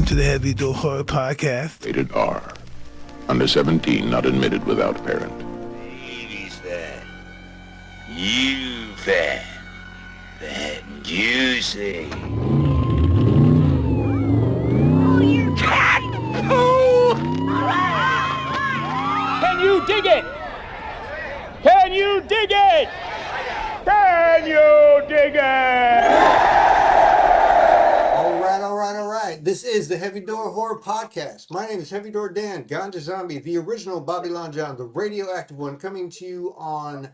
to the Heavy Door Horror Podcast. Rated R. Under 17, not admitted without parent. Baby's fat. You fat. Fat and juicy. Oh, you cat! Oh! Can you dig it? Can you dig it? Can you dig it? All right. This is the Heavy Door Horror Podcast. My name is Heavy Door Dan, Ganja Zombie, the original Babylon John, the radioactive one, coming to you on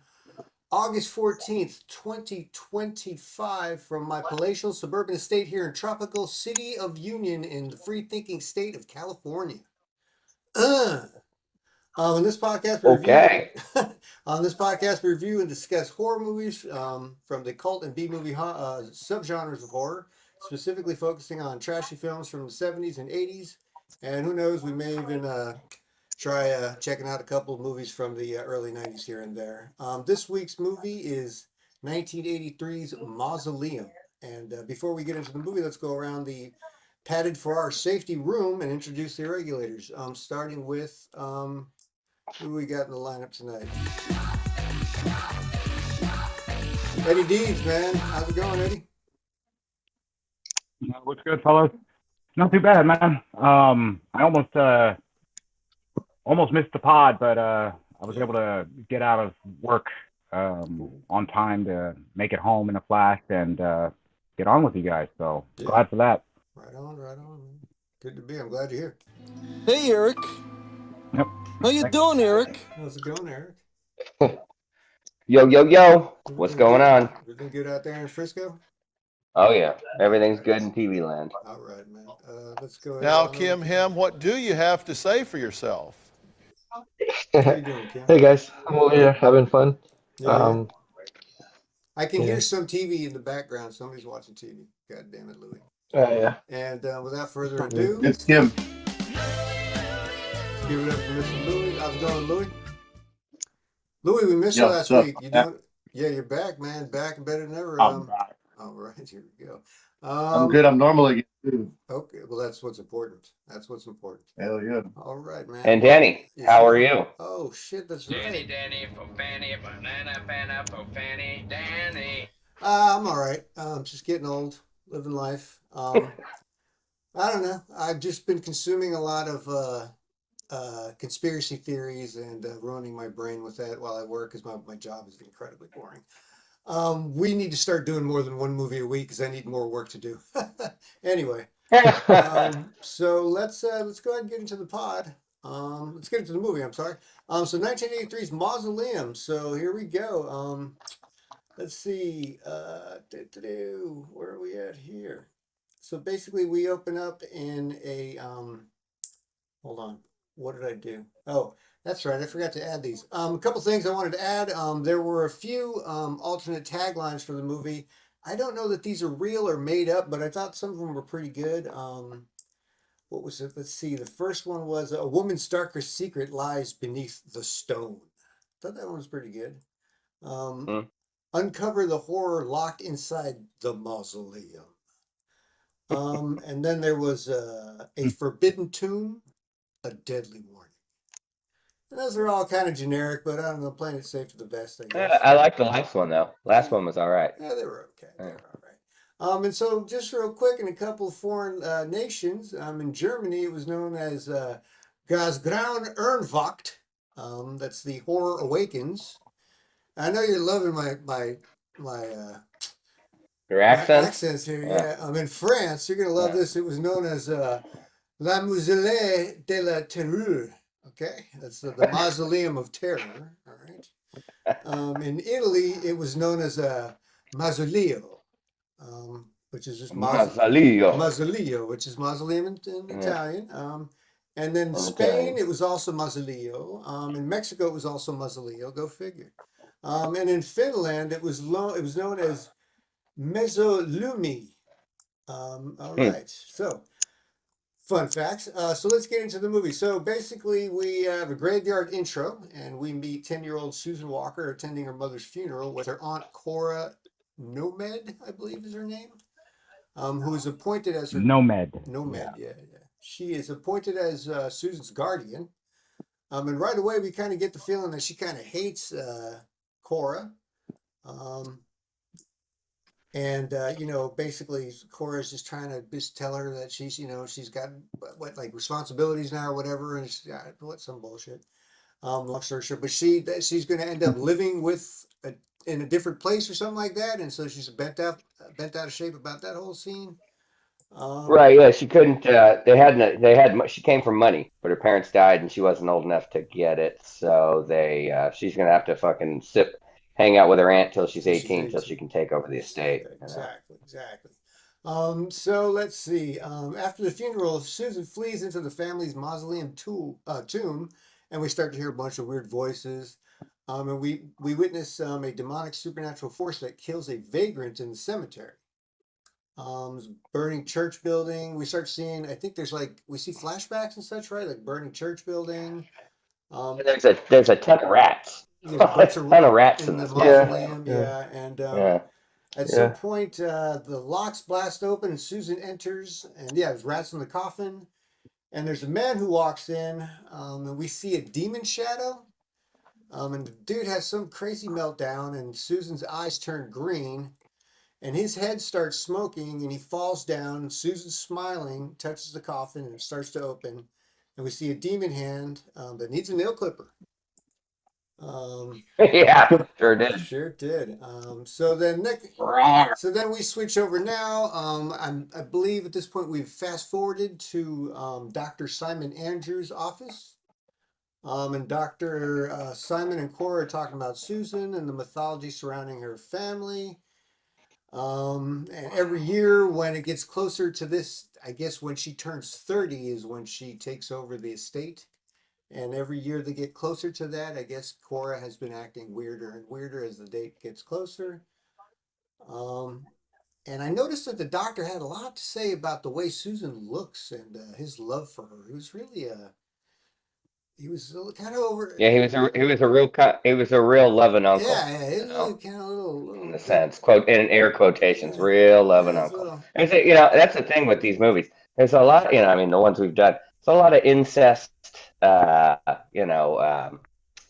August 14th, 2025, from my palatial suburban estate here in tropical city of Union in the free-thinking state of California. On this podcast, we review and discuss horror movies from the cult and B-movie subgenres of horror, specifically focusing on trashy films from the 70s and 80s. And who knows, we may even try checking out a couple of movies from the early 90s here and there. This week's movie is 1983's Mausoleum. And before we get into the movie, let's go around the padded for our safety room and introduce the regulators. Starting with... who we got in the lineup tonight? Eddie Deeds, man. How's it going, Eddie? What's good, fellas? Not too bad, man. I almost missed the pod, but I was able to get out of work on time to make it home in a flash and get on with you guys. So glad for that. Right on. Good to be. I'm glad you're here. Hey, Eric. Yep. How you doing, Eric? How's it going, Eric? Yo. What's going on? Everything good out there in Frisco? Oh, yeah. Everything's good in TV land. All right, man. Let's go. Now, Kim, what do you have to say for yourself? How you doing, Kim? Hey, guys. I'm over here having fun. Yeah. I can hear some TV in the background. Somebody's watching TV. God damn it, Louie. Yeah. And without further ado, It's Kim. give it up for Mr. Louie. How's it going, Louie? Louie, we missed you last week. You doing? Yeah, you're back, man. Back and better than ever. I'm back. All right, here we go. I'm good. I'm normally good. Okay, well, that's what's important. Hell yeah. All right, man. And Danny, how are you? Oh, shit, that's right. Danny, for Fanny, banana, for Fanny, Danny. I'm all right. Just getting old, living life. I don't know. I've just been consuming a lot of conspiracy theories and ruining my brain with that while I work, because my job is incredibly boring. We need to start doing more than one movie a week because I need more work to do. Anyway, so let's go ahead and get into the pod. Let's get into the movie. I'm sorry. So 1983's Mausoleum. So here we go. Let's see. Where are we at here? So basically, we open up in a. Hold on. What did I do? Oh, that's right. I forgot to add these. A couple things I wanted to add. There were a few alternate taglines for the movie. I don't know that these are real or made up, but I thought some of them were pretty good. What was it? Let's see. The first one was "A woman's darkest secret lies beneath the stone." I thought that one was pretty good. Uncover the horror locked inside the mausoleum. And then there was a forbidden tomb, a deadly warning. And those are all kind of generic, but I don't know, playing it safe to the best, I guess. I like the last one, though. Last one was all right. Yeah, they were okay. They were all right. And so just real quick, in a couple of foreign nations, in Germany, it was known as Das Grauen Ernwacht. That's the Horror Awakens. I know you're loving my Your accent? accents here. Yeah. In France, you're going to love this. It was known as La Mausolée de la Terreur. Okay, that's the Mausoleum of Terror. All right. In Italy, it was known as Mausoleo, which is just Mausoleo, which is mausoleum in Italian. And then in Spain, it was also Mausoleo. In Mexico, it was also Mausoleo. Go figure. And in Finland, it was known as Mezolumi. All right. So. Fun facts. So let's get into the movie. So basically, we have a graveyard intro, and we meet 10-year-old Susan Walker attending her mother's funeral with her aunt Cora Nomad, I believe is her name, who is appointed as her... Nomad. Nomad, yeah. she is appointed as Susan's guardian. And right away we kind of get the feeling that she kind of hates Cora. Basically Cora's just trying to just tell her that she's, she's got like responsibilities now or whatever, and she's got some bullshit. Long story short, but she's going to end up living in a different place or something like that, and so she's bent out of shape about that whole scene. Right, yeah, she couldn't. She came from money, but her parents died, and she wasn't old enough to get it. So she's gonna have to fucking hang out with her aunt till she's 18, till she can take over the estate. Exactly. So let's see. After the funeral, Susan flees into the family's mausoleum tomb, and we start to hear a bunch of weird voices. And we witness a demonic supernatural force that kills a vagrant in the cemetery. Burning church building. We start seeing, I think we see flashbacks and such, right? Like burning church building. There's a ton of rats. There's a bunch of ton of rats in the this mausoleum. Yeah. And Yeah. at some point, the locks blast open and Susan enters, and there's rats in the coffin. And there's a man who walks in, and we see a demon shadow. And the dude has some crazy meltdown, and Susan's eyes turn green, and his head starts smoking, and he falls down. Susan's smiling, touches the coffin, and it starts to open. And we see a demon hand that needs a nail clipper. Yeah, sure did. Sure did. So then we switch over now. I believe at this point we've fast forwarded to Dr. Simon Andrews' office. And Dr. Simon and Cora are talking about Susan and the mythology surrounding her family. And every year when it gets closer to this, I guess when she turns 30 is when she takes over the estate. And every year they get closer to that, I guess Cora has been acting weirder and weirder as the date gets closer. And I noticed that the doctor had a lot to say about the way Susan looks and his love for her. He was really he was kind of over. Yeah, he was a real loving uncle. Yeah, he was kind of a little in the sense, quote in air quotations, real loving uncle. And so, that's the thing with these movies. There's a lot, I mean, the ones we've done. It's a lot of incest,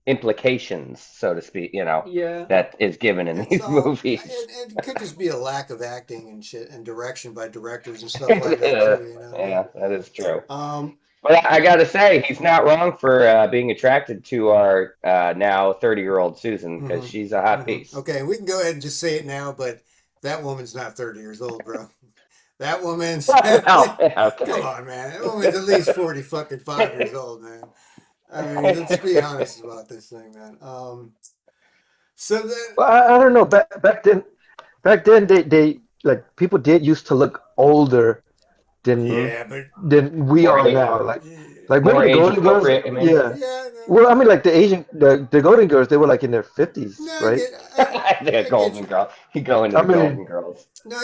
implications, so to speak. That is given in these movies. It could just be a lack of acting and shit and direction by directors and stuff like that too. Yeah, that is true. But I got to say, he's not wrong for being attracted to our now 30-year-old Susan, because she's a hot piece. Okay, we can go ahead and just say it now, but that woman's not 30 years old, bro. That woman's Okay. Come on, man. That woman's at least 45 years old, man. I mean, let's be honest about this thing, man. So then, well, I don't know. Back then they like people did used to look older than we are now. Like remember the Golden Girls? Yeah. Well, I mean, like the Golden Girls, they were like in their 50s, right? The Golden Girl. You go into the Golden Girls. No,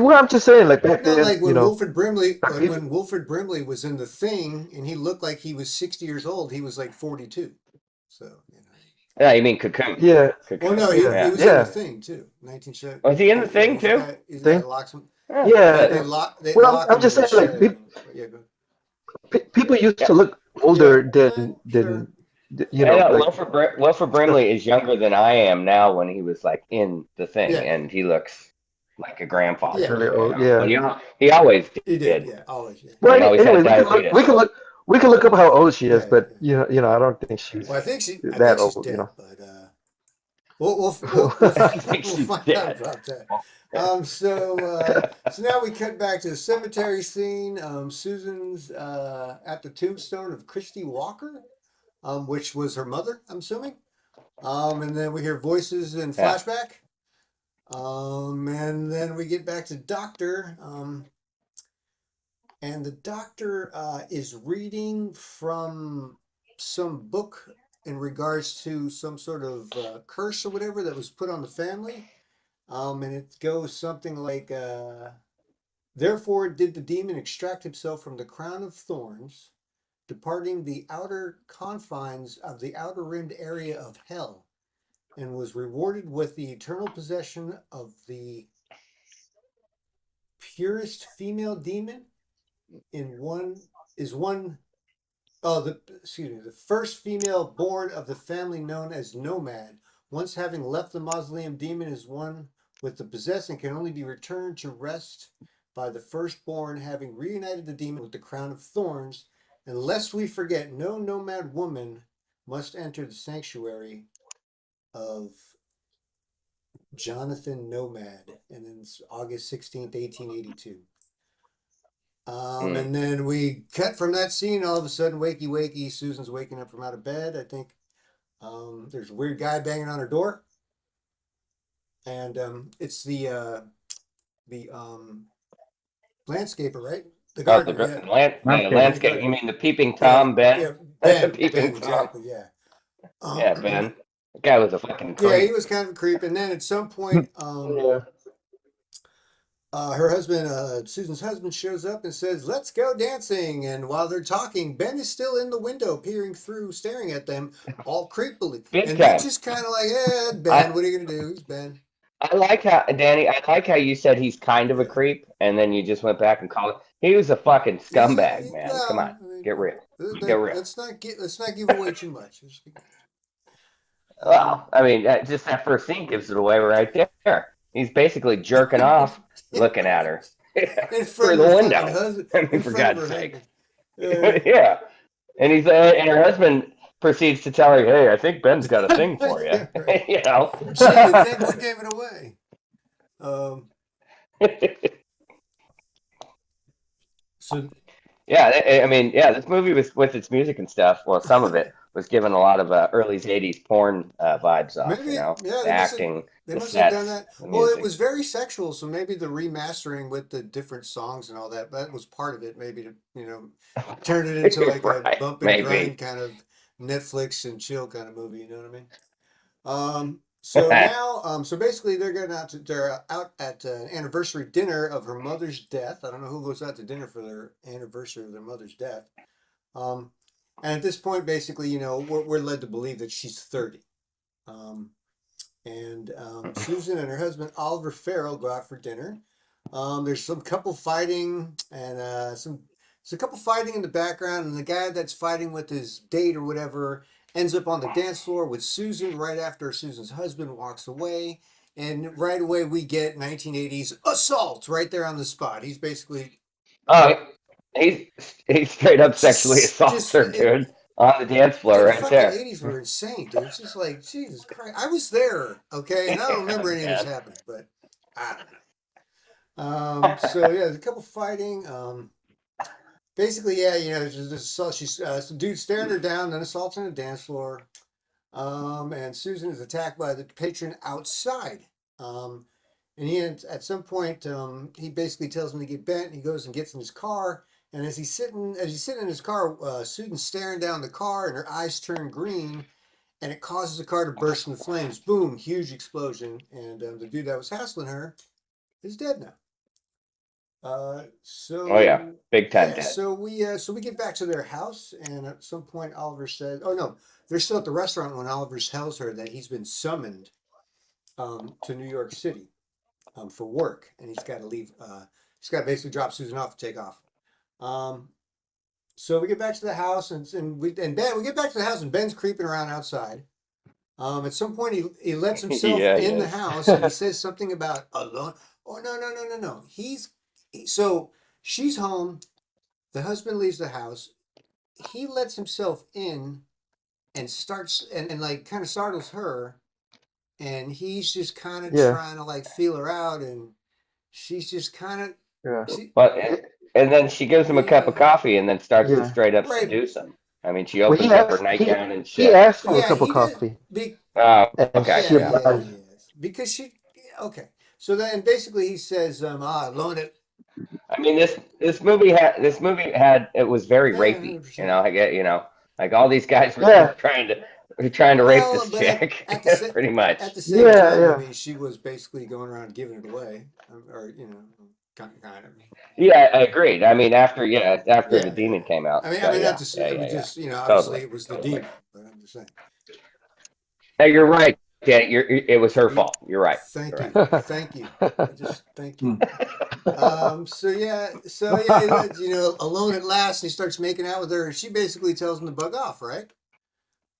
well, I'm just saying, like back then, like when Wilfred Brimley, when Wilfred Brimley was in The Thing, and he looked like he was 60 years old. He was like 42. So. Yeah, you mean Cocoon? Yeah. Well, no, he was in The Thing too. 1970. Was he in The Thing too? Yeah. Well, I'm just saying, like people used to look older than Wilford Brimley is younger than I am now when he was like in The Thing, and he looks like a grandfather. Really old, yeah. He always did. He did, yeah, always. Yeah. Well, anyway, we can look up how old she is, but I don't think she's. Well, I think she's that old. Dead, but we'll find out about that. So now we cut back to the cemetery scene. Susan's at the tombstone of Christy Walker, which was her mother, I'm assuming. And then we hear voices in flashback. And then we get back to Doctor. And the Doctor is reading from some book in regards to some sort of curse or whatever that was put on the family. And it goes something like, therefore did the demon extract himself from the crown of thorns, departing the outer confines of the outer rimmed area of hell, and was rewarded with the eternal possession of the purest female demon in one is one. Oh, the first female born of the family known as Nomad. Once having left the Mausoleum demon is one with the possessed and can only be returned to rest by the firstborn having reunited the demon with the crown of thorns. And lest we forget, no nomad woman must enter the sanctuary of Jonathan Nomad. And then it's August 16th, 1882. And then we cut from that scene. All of a sudden, wakey, wakey, Susan's waking up from out of bed. I think there's a weird guy banging on her door. And it's the landscaper, right? The gardener, landscape. You mean the peeping Tom, Ben? Yeah, Ben. Peeping Ben, Tom. exactly, yeah. Yeah, Ben. The guy was a fucking creep. Yeah, he was kind of a creep. And then at some point, her husband, Susan's husband, shows up and says, "Let's go dancing." And while they're talking, Ben is still in the window, peering through, staring at them, all creepily. And they're just kind of like, Ben, what are you going to do? He's Ben. I like how, Danny, you said he's kind of a creep, and then you just went back and called it. He was a fucking scumbag, man. Well, Come on, I mean, get real. Get real. Let's not give away too much. Well, I mean, just that first scene gives it away right there. He's basically jerking off, looking at her through the window. I mean, for God's sake. Yeah. And her husband proceeds to tell her, "Hey, I think Ben's got a thing for you." You know. She didn't think we gave it away. So. Yeah, I mean, this movie was with its music and stuff. Well, some of it was given a lot of early '80s porn vibes off. Maybe, you know, yeah, the acting. They must sets, have done that. Well, it was very sexual, so maybe the remastering with the different songs and all that was part of it. Maybe to turn it into like a bump and grind kind of Netflix and chill kind of movie. You know what I mean? So now, so basically, they're out at an anniversary dinner of her mother's death. I don't know who goes out to dinner for their anniversary of their mother's death. And at this point, basically, we're led to believe that she's 30. And Susan and her husband Oliver Farrell go out for dinner. There's some couple fighting and there's a couple fighting in the background, and the guy that's fighting with his date or whatever ends up on the dance floor with Susan right after Susan's husband walks away. And right away we get 1980s assault right there on the spot. He's basically he straight up sexually assaults her, dude. On the dance floor, right there. The 80s were insane, dude. It's just like, Jesus Christ. I was there, okay? And I don't remember any of this happening, but I don't know. So, yeah, there's a couple fighting. Basically, there's this assault. She's some dude staring her down, then assaults on the dance floor. And Susan is attacked by the patron outside. And at some point, he basically tells him to get bent. He goes and gets in his car. And as he's sitting in his car, Susan's staring down the car, and her eyes turn green, and it causes the car to burst into flames. Boom! Huge explosion, and the dude that was hassling her is dead now. Big time dead. So we get back to their house, and at some point, Oliver says, "Oh no, they're still at the restaurant when Oliver tells her that he's been summoned to New York City for work, and he's got to leave. He's got to basically drop Susan off and take off." So we get back to the house, and we get back to the house, and Ben's creeping around outside. At some point, he lets himself in the house, and he says something about alone. Oh no! So she's home. The husband leaves the house. He lets himself in, and starts and like kind of startles her, and he's just kind of trying to like feel her out, and she's just kind of And then she gives him a cup of coffee and then starts to straight up seduce him. I mean, she opens up her nightgown and shit. He asked for a cup of coffee. Okay. Because so then basically he says, loan it. I mean, this movie had it was very rapey. I get like all these guys were trying to rape this chick, pretty much. At the same time, I mean, she was basically going around giving it away, or kind of. Yeah, I agreed. I mean, after the demon came out. I mean, obviously it was the demon, but I'm just saying. Yeah, you're right. Danny, it was her fault. You're right. Thank You're you, right. thank you. Just thank you. So yeah, alone at last, he starts making out with her, and she basically tells him to bug off, right?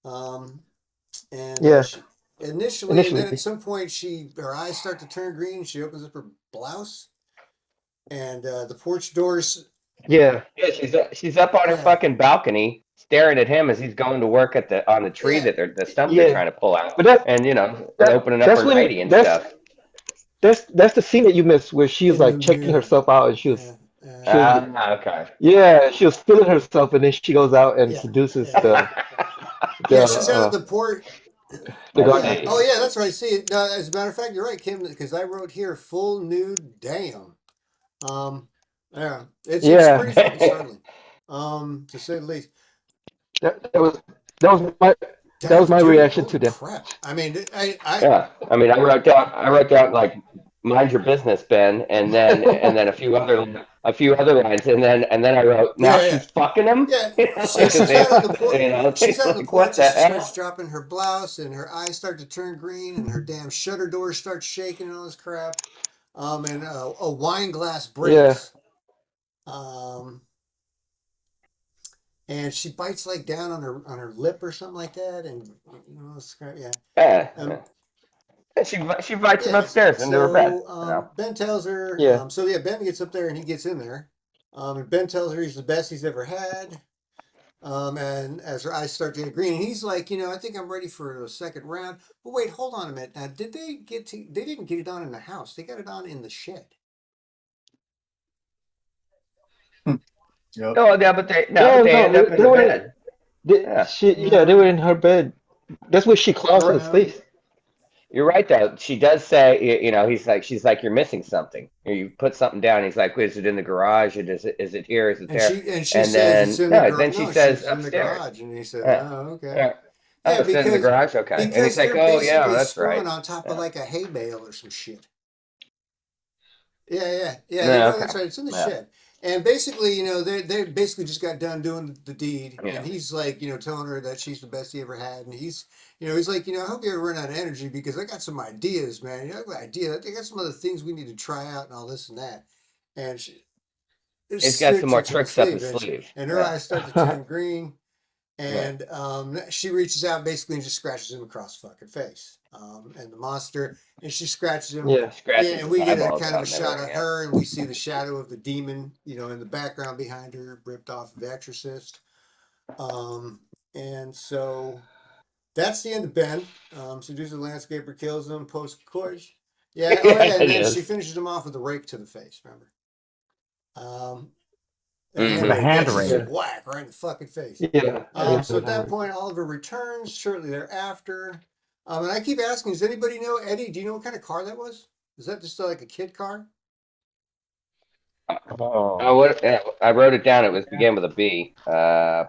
And Yeah. she initially, and Initially. then at some point, her eyes start to turn green. She opens up her blouse, and the porch doors. Yeah. Yeah, she's up on her Yeah, fucking balcony staring at him as he's going to work on the tree yeah, that the stump they're Yeah. trying to pull out, But that and that opening up that's her when nightie and stuff. that's the scene that you missed where she was in the like checking mirror. herself out and Yeah, she was Okay. yeah, she was feeling herself and then she goes out and yeah, seduces yeah, yeah. the Yeah, she's out at the port. the Let's Yeah. gardener. see. Oh, yeah, that's right. See it. No, as a matter of fact, you're right, Kim, because I wrote here full nude. Damn. Um, yeah, it's Yeah. pretty fucking startling. To say the least. That was that was my that was Damn, my dude. reaction Holy to them. crap. I mean, I Yeah, I mean, I wrote down like "mind your business, Ben," and then a few other lines, and then I wrote, "Now yeah, yeah. she's fucking him." Yeah, so Like, 'cause she's out on the porch. She's it's out on the like, what porch and the she starts hell? dropping her blouse and her eyes start to turn green and her damn shutter door starts shaking and all this crap. And a wine glass Yeah. breaks. Um, and she bites like down on her lip or something like that, and this crap. Yeah. Yeah, Um, and she invites him Yes. upstairs into her bed. So Ben tells her. Yeah. So yeah, Ben gets up there and he gets in there. And Ben tells her he's the best he's ever had. And as her eyes start to get green, he's like, I think I'm ready for a second round. But wait, hold on a minute. Now, did they get to? They didn't get it on in the house. They got it on in the shed. Yep. Oh yeah, but they No, end no, up in the bed. Yeah, they were No. in her bed. That's where she claws his No. face. you're right though. She does say, she's like, you're missing something. Or you put something down. He's like, is it in the garage? Or is it here? Is it And there? she And says it's then in the no, garage. then she No, says she's in the upstairs. garage, and he said, Yeah, "Oh, okay." yeah. Oh, Yeah, it's in the garage. Okay, and he's like, they're oh yeah, basically that's right. screwing on top of Yeah. like a hay bale or some shit. Yeah. No, That's okay. right. It's in the Yeah. shed. And basically, they basically just got done doing the deed, Yeah. and he's like, telling her that she's the best he ever had, and he's like, I hope you ever run out of energy because I got some ideas, man. I got an idea. I got some other things we need to try out and all this and that. And there's He's got sick some more tricks tricks up his and sleeve. and her Yeah. eyes start to turn green, Yeah. and she reaches out basically and just scratches him across the fucking face. And the monster, and she scratches him. Yeah. Scratches Yeah, and his we get a eyeballs kind of out a and shot of everything. her, and we see the shadow of the demon, in the background behind her, ripped off of Exorcist. And so that's the end of Ben. Seduces the landscaper, kills him, post coitus. Yeah, oh yeah, and It then she is. finishes him off with a rake to the face. Remember? A Mhm. hand The rake. hand Yeah, she said rake. whack right in the fucking face. Yeah. So at that point, Oliver returns shortly thereafter. And I keep asking, does anybody know, Eddie, do you know what kind of car that was? Is that just like a kid car? Oh, I wrote it down. It was began with a B. A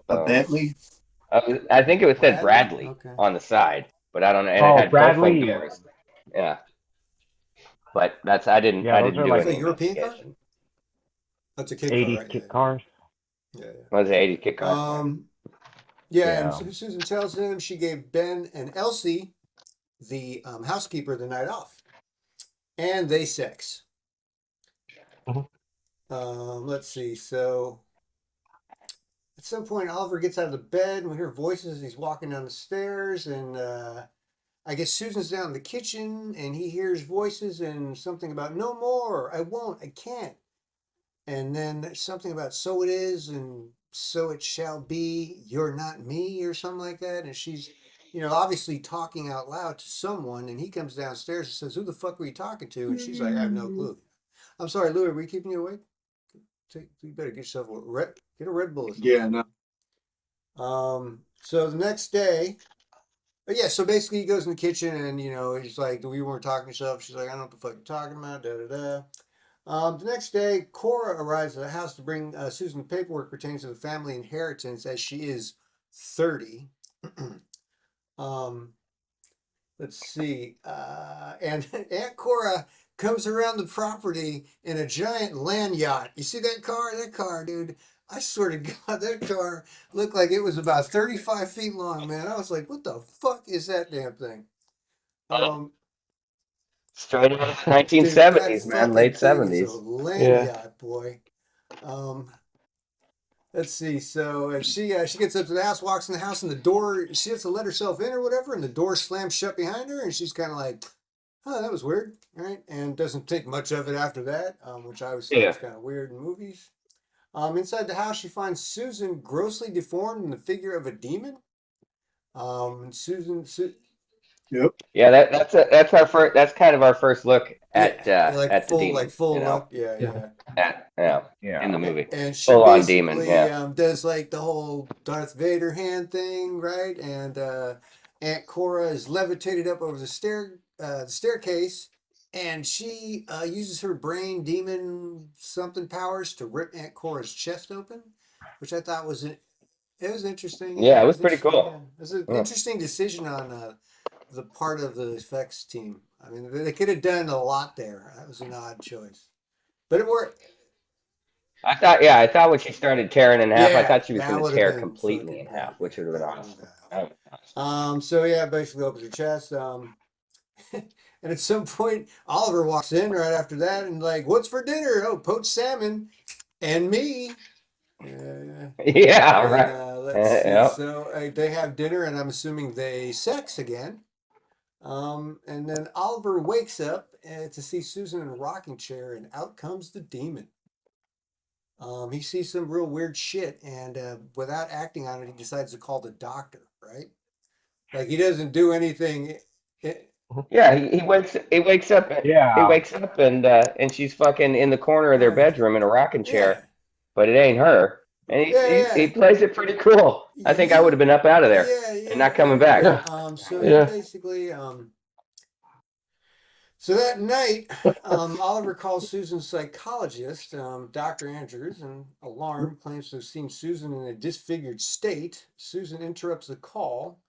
Bentley. I think it was said Bradley? Bradley Okay. on the side, but I don't know. And it had both Bradley. front doors. Yeah, but I didn't Yeah, those do are like- Is that any a European car? investigation. That's a kid car, 80s right? kit Yeah. cars. Yeah. What was it, 80 kit car? And Yeah. so Susan tells him she gave Ben and Elsie, the housekeeper, the night off. And they sex. Mhm. Let's see. So at some point, Oliver gets out of the bed and we hear voices. He's walking down the stairs, and I guess Susan's down in the kitchen, and he hears voices and something about "no more, I won't, I can't," and then there's something about "so it is" and "so it shall be, you're not me," or something like that. And she's, obviously talking out loud to someone, and he comes downstairs and says, "Who the fuck were you talking to?" And she's like, "I have no clue." I'm sorry, Louis, are we keeping you awake? You better get yourself get a Red Bull. Yeah, no. So the next day, yeah, so basically he goes in the kitchen and, he's like, "We weren't talking to yourself." She's like, "I don't know what the fuck you're talking about, The next day, Cora arrives at the house to bring Susan the paperwork pertaining to the family inheritance, as she is 30. Let's see. And Aunt Cora comes around the property in a giant land yacht. You see that car? That car, dude. I swear to God, that car looked like it was about 35 feet long, man. I was like, what the fuck is that damn thing? Straight out of the Dude, that 1970s, man, fucking late thing is a 70s. lanyard, boy. Let's see. So she gets up to the house, walks in the house, and the door, she has to let herself in or whatever, and the door slams shut behind her, and she's kind of like, oh, that was weird, right? And doesn't take much of it after that, which I always thought Yeah. was kind of weird in movies. Inside the house, she finds Susan grossly deformed in the figure of a demon. Susan, Yep. Yeah, that's our first. That's kind of our first look at like at the full, demon. like full you know? look, yeah. Yeah, in the movie. And she Full on basically demon. Yeah. does like the whole Darth Vader hand thing, right? And Aunt Cora is levitated up over the staircase, and she uses her brain demon something powers to rip Aunt Cora's chest open, which I thought was it was interesting. Yeah, it was was pretty interesting, cool. yeah. It was an Yeah. interesting decision on the part of the effects team. I mean, they could have done a lot there. That was an odd choice, but it worked. I thought when she started tearing in half, I Yeah, thought she was that going to would have tear been completely fucking in half, great. which would have been That would've awesome. been So yeah, basically opens her chest. And at some point, Oliver walks in right after that and like, "What's for dinner? Oh, poached salmon, and me." Yeah, And right. let's see. Yep. So they have dinner, and I'm assuming they sex again. And then Oliver wakes up to see Susan in a rocking chair, and out comes the demon. He sees some real weird shit, and without acting on it, he decides to call the doctor. Right? Like he doesn't do anything. Yeah, he wakes up Yeah. and she's fucking in the corner of their bedroom in a rocking chair, Yeah, but it ain't her. And he plays it pretty cool. I think I would have been up out of there and not coming back. So he Yeah. basically, so that night, Oliver calls Susan's psychologist, Dr. Andrews, and alarmed, claims to have seen Susan in a disfigured state. Susan interrupts the call,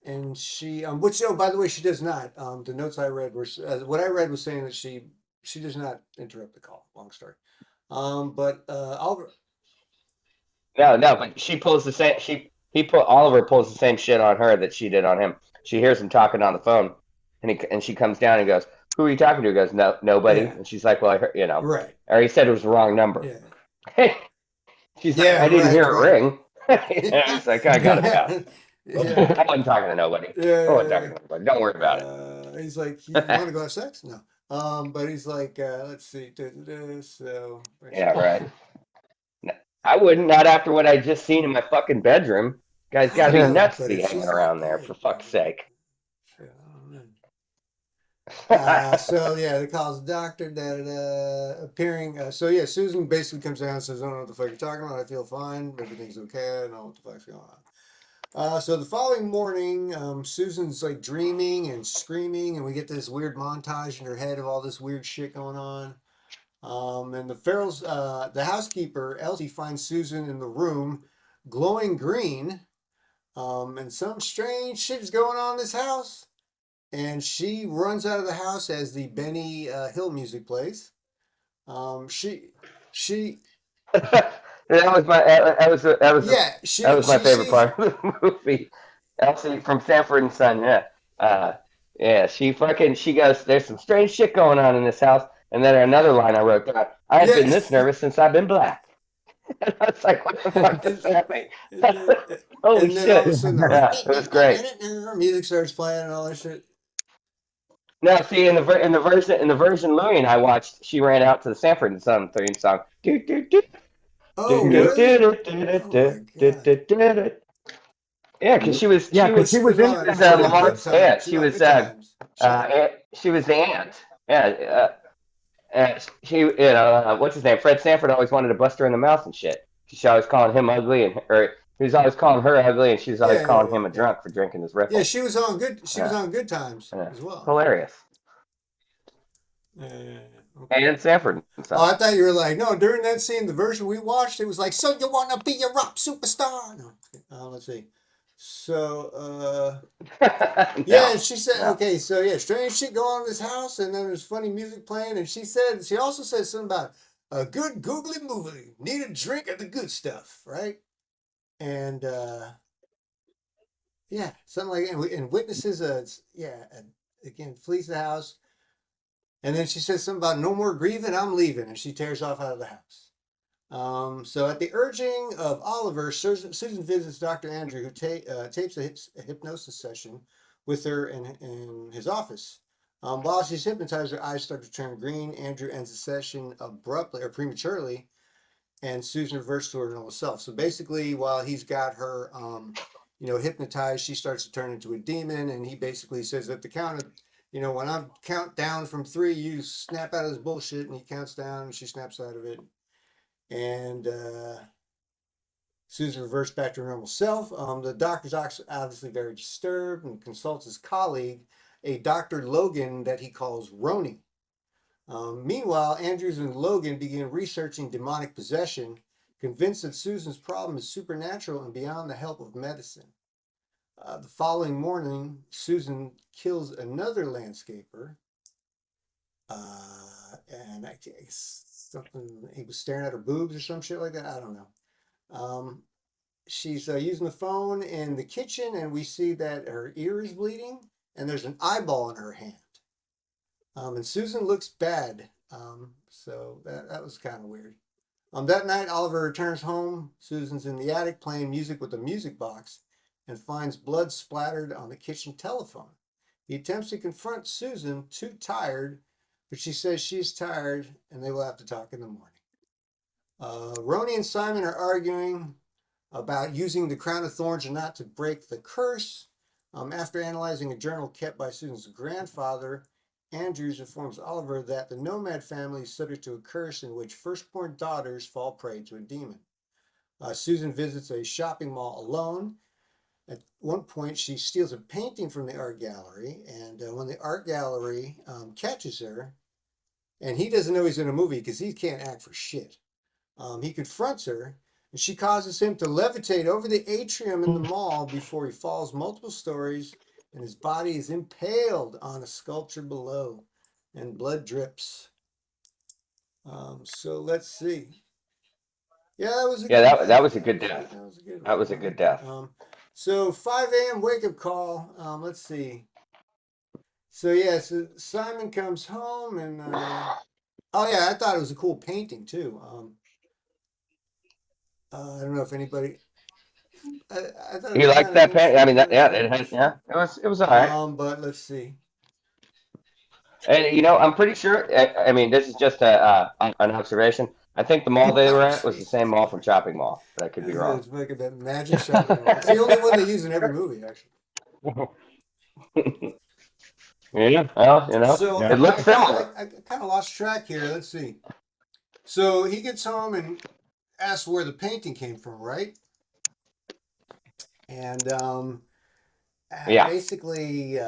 and she, which, oh, by the way, she does not. The notes I read were, what I read was saying that she does not interrupt the call. Long story. But Oliver, No, but she pulls the same. Oliver pulls the same shit on her that she did on him. She hears him talking on the phone, and she comes down and goes, "Who are you talking to?" He goes, "No, nobody." Yeah. And she's like, "Well, I heard, right. or he said it was the wrong number." Yeah. She's like, "I didn't hear it ring." It's like, I got it out. Yeah. I wasn't talking to nobody. I wasn't talking to nobody. Don't worry about it. He's like, you want to go have sex? No. But he's like, let's see. So Yeah, right. I wouldn't, not after what I just seen in my fucking bedroom. Guy's got to be nuts to be hanging around there, for fuck's sake. So yeah, they calls the doctor, appearing. So yeah, Susan basically comes down and says, "I don't know what the fuck you're talking about. I feel fine. Everything's okay. I don't know what the fuck's going on." So the following morning, Susan's like dreaming and screaming, and we get this weird montage in her head of all this weird shit going on. And the housekeeper, Elsie, finds Susan in the room, glowing green, and some strange shit is going on in this house. And she runs out of the house as the Benny Hill music plays. She That was my favorite part of the movie. Elsie from Sanford and Son. Yeah. She goes, "There's some strange shit going on in this house." And then another line I wrote down, "I've been this nervous since I've been black." And I was like, "What the fuck does that mean?" Holy shit! All of a sudden, It was great. Music starts playing and all that shit. Now, see, in the version Louie and I watched, she ran out to the Sanford and Son theme song. Oh, really? Yeah, because she was Lamar's aunt. She was the aunt. Yeah, she, what's his name? Fred Sanford always wanted to bust her in the mouth and shit. She's always calling him ugly, or he was always calling her ugly, and she was always calling him a drunk for drinking his riffle. Yeah, she was on good. She was on Good Times as well. Hilarious. Okay. And Sanford. Oh, I thought you were like, no, during that scene, the version we watched, it was like, "So you want to be a rock superstar?" No. Let's see. So, yeah, and she said, okay, so yeah, strange shit going on in this house, and then there's funny music playing, and she also said something about a good googly movie. Need a drink of the good stuff, right? And yeah, something like that. And witnesses, again, flees the house. And then she says something about no more grieving, I'm leaving. And she tears off out of the house. So at the urging of Oliver, Susan visits Dr. Andrew, who tapes a hypnosis session with her in his office. While she's hypnotized, her eyes start to turn green. Andrew ends the session abruptly or prematurely, and Susan reverts to her normal self. So basically, while he's got her, hypnotized, she starts to turn into a demon, and he basically says at the count of, when I count down from 3, you snap out of this bullshit, and he counts down, and she snaps out of it. And Susan reverts back to her normal self. The doctor's obviously very disturbed and consults his colleague, a Dr. Logan that he calls Roni. Meanwhile, Andrews and Logan begin researching demonic possession, convinced that Susan's problem is supernatural and beyond the help of medicine. The following morning, Susan kills another landscaper. And I guess something, he was staring at her boobs or some shit like that. I don't know. She's using the phone in the kitchen, and we see that her ear is bleeding, and there's an eyeball in her hand. And Susan looks bad. So that was kind of weird. That night, Oliver returns home. Susan's in the attic playing music with a music box and finds blood splattered on the kitchen telephone. He attempts to confront Susan, too tired, but she says she's tired and they will have to talk in the morning. Roni and Simon are arguing about using the crown of thorns or not to break the curse. After analyzing a journal kept by Susan's grandfather, Andrews informs Oliver that the Nomad family is subject to a curse in which firstborn daughters fall prey to a demon. Susan visits a shopping mall alone. At one point, she steals a painting from the art gallery, and when the art gallery catches her, and he doesn't know he's in a movie because he can't act for shit, he confronts her, and she causes him to levitate over the atrium in the mall before he falls multiple stories, and his body is impaled on a sculpture below, and blood drips. So let's see. Yeah, that was a good death. That was a good death. That was a good one. That was a good death. So 5 a.m. wake up call. Let's see. So yeah, so Simon comes home and oh yeah, I thought it was a cool painting too. I don't know if anybody. I thought You like that painting? I mean, it was all right. But let's see. And I'm pretty sure. I mean, this is just an observation. I think the mall they were at was the same mall from Shopping Mall, but I could be wrong. It's making that magic shopping mall. It's the only one they use in every movie, actually. Yeah, well, So it looks similar. I kind of lost track here. Let's see. So he gets home and asks where the painting came from, right? And basically,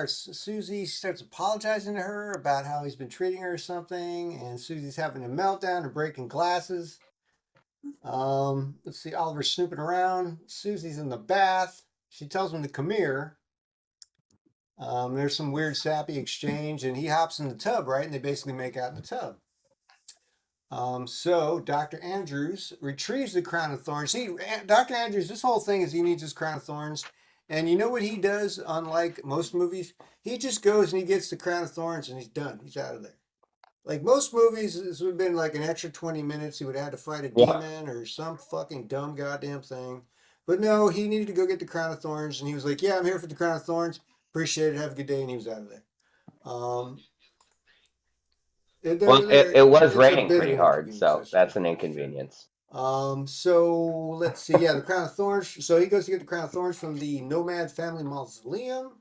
Susie starts apologizing to her about how he's been treating her or something, and Susie's having a meltdown and breaking glasses. Let's see, Oliver's snooping around. Susie's in the bath. She tells him to come here. There's some weird sappy exchange, and he hops in the tub, right? And they basically make out in the tub. So Dr. Andrews retrieves the crown of thorns. Dr. Andrews, this whole thing is he needs his crown of thorns. And you know what he does, unlike most movies? He just goes and he gets the crown of thorns and he's done. He's out of there. Like most movies, this would have been like an extra 20 minutes. He would have had to fight a demon or some fucking dumb goddamn thing. But no, he needed to go get the crown of thorns. And he was like, yeah, I'm here for the crown of thorns. Appreciate it. Have a good day. And he was out of there. It was raining pretty hard, so that's an inconvenience. So let's see. Yeah, the crown of thorns. So he goes to get the crown of thorns from the Nomad family Mausoleum,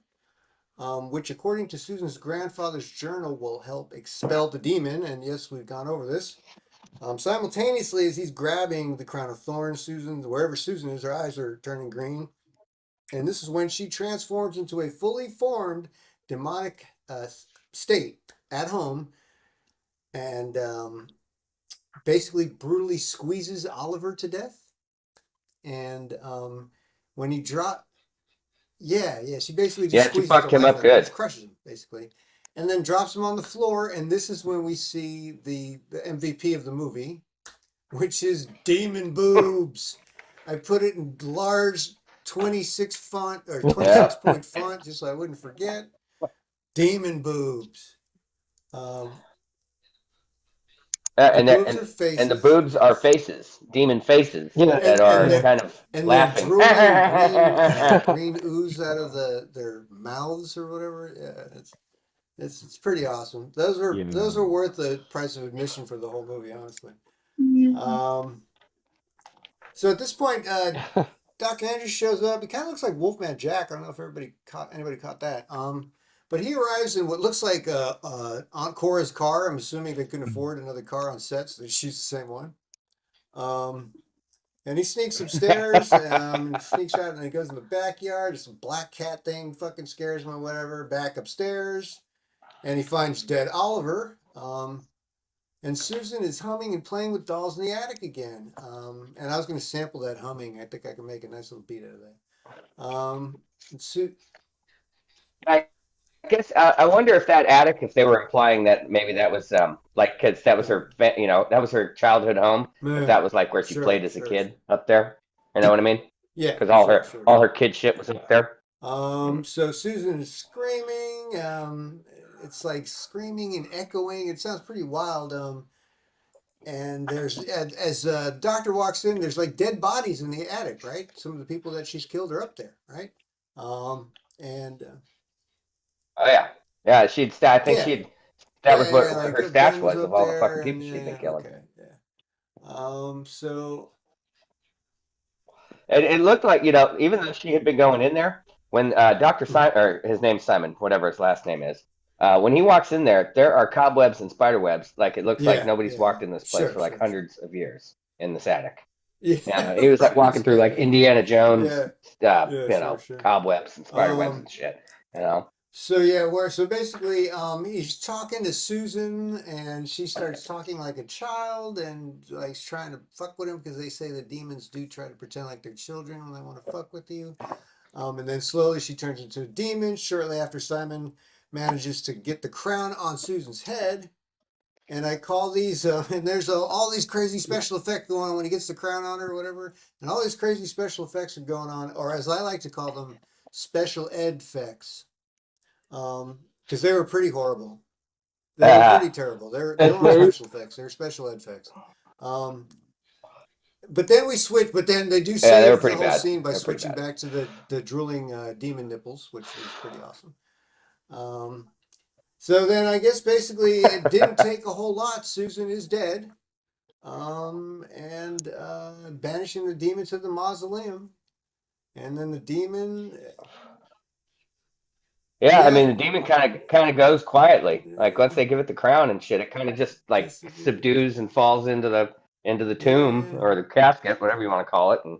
which according to Susan's grandfather's journal will help expel the demon. And yes, we've gone over this. Simultaneously, as he's grabbing the crown of thorns, wherever Susan is, her eyes are turning green. And this is when she transforms into a fully formed demonic state at home, and basically brutally squeezes Oliver to death. And when he she basically just she fucked him up good. crushes him basically. and then drops him on the floor. And this is when we see the MVP of the movie, which is demon boobs. I put it in large 26 font or 26 point font just so I wouldn't forget. Demon boobs. And the boobs are faces, demon faces Yeah. that are kind of and laughing. they're drooling green ooze out of their mouths or whatever. Yeah, it's pretty awesome. Those are worth the price of admission for the whole movie, honestly. So at this point, Dr. Andrews shows up. He kind of looks like Wolfman Jack. I don't know if anybody caught that. But he arrives in what looks like Aunt Cora's car. I'm assuming they couldn't afford another car on set, so they choose the same one. And he sneaks upstairs, sneaks out, and he goes in the backyard. Some black cat thing fucking scares him or whatever. Back upstairs, and he finds dead Oliver. And Susan is humming and playing with dolls in the attic again. And I was going to sample that humming. I think I can make a nice little beat out of that. I guess I wonder if that attic, if they were implying that maybe that was because that was her, that was her childhood home. Yeah. If that was like where she played as a kid up there. You know what I mean? Yeah. Because all her kid shit was up there. So Susan is screaming. It's like screaming and echoing. It sounds pretty wild. And there's as Doctor walks in, there's like dead bodies in the attic, right? Some of the people that she's killed are up there, right? Oh yeah, yeah. I think that was what like her stash was of all the fucking people she'd been killing. Okay, yeah. So it looked like even though she had been going in there when Dr. Simon, or his name's Simon, whatever his last name is. When he walks in there are cobwebs and spider webs. Like it looks like nobody's walked in this place for like hundreds of years in this attic. Yeah, he was like walking through like Indiana Jones stuff, cobwebs and spider webs and shit. So basically, he's talking to Susan, and she starts talking like a child, and like trying to fuck with him because they say the demons do try to pretend like they're children when they want to fuck with you. And then slowly she turns into a demon. Shortly after, Simon manages to get the crown on Susan's head, and I call these and there's all these crazy special effects going on when he gets the crown on her or whatever, and all these crazy special effects are going on, or as I like to call them, special ed effects, because they were pretty horrible. They were pretty terrible. They weren't special effects. They were special ed effects. But then we switch. But then they do save the whole scene by switching back to the drooling demon nipples, which was pretty awesome. So then I guess basically it didn't take a whole lot. Susan is dead. And banishing the demon to the mausoleum. And then the demon. I mean the demon kind of goes quietly. Like once they give it the crown and shit, it kind of just like subdues and falls into the tomb or the casket, whatever you want to call it, and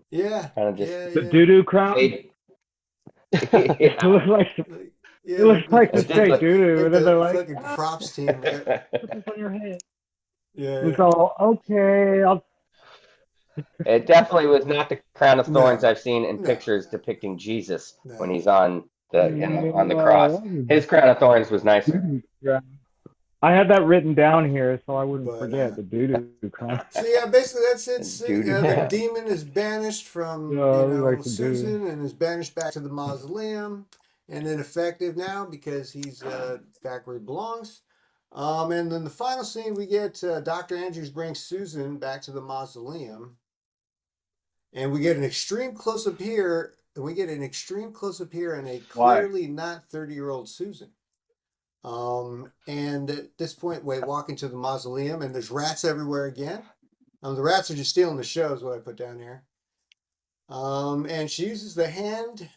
kind of just the doo-doo crown. It looks like it looks like the straight doo-doo. Like fucking props team. Put this on your head. Yeah. It's all okay. It definitely was not the crown of thorns I've seen in pictures depicting Jesus when he's on on the cross. His crown of thorns was nicer. I had that written down here so I wouldn't forget the doo-doo crown. So yeah, basically that's it. The demon is banished from Susan and is banished back to the mausoleum and ineffective now because he's back where he belongs. And then the final scene we get Dr. Andrews brings Susan back to the mausoleum, and we get an extreme close-up here. And we get an extreme close-up here on a clearly not 30-year-old Susan. And at this point, we walk into the mausoleum, and there's rats everywhere again. The rats are just stealing the show, is what I put down here. And she uses the hand,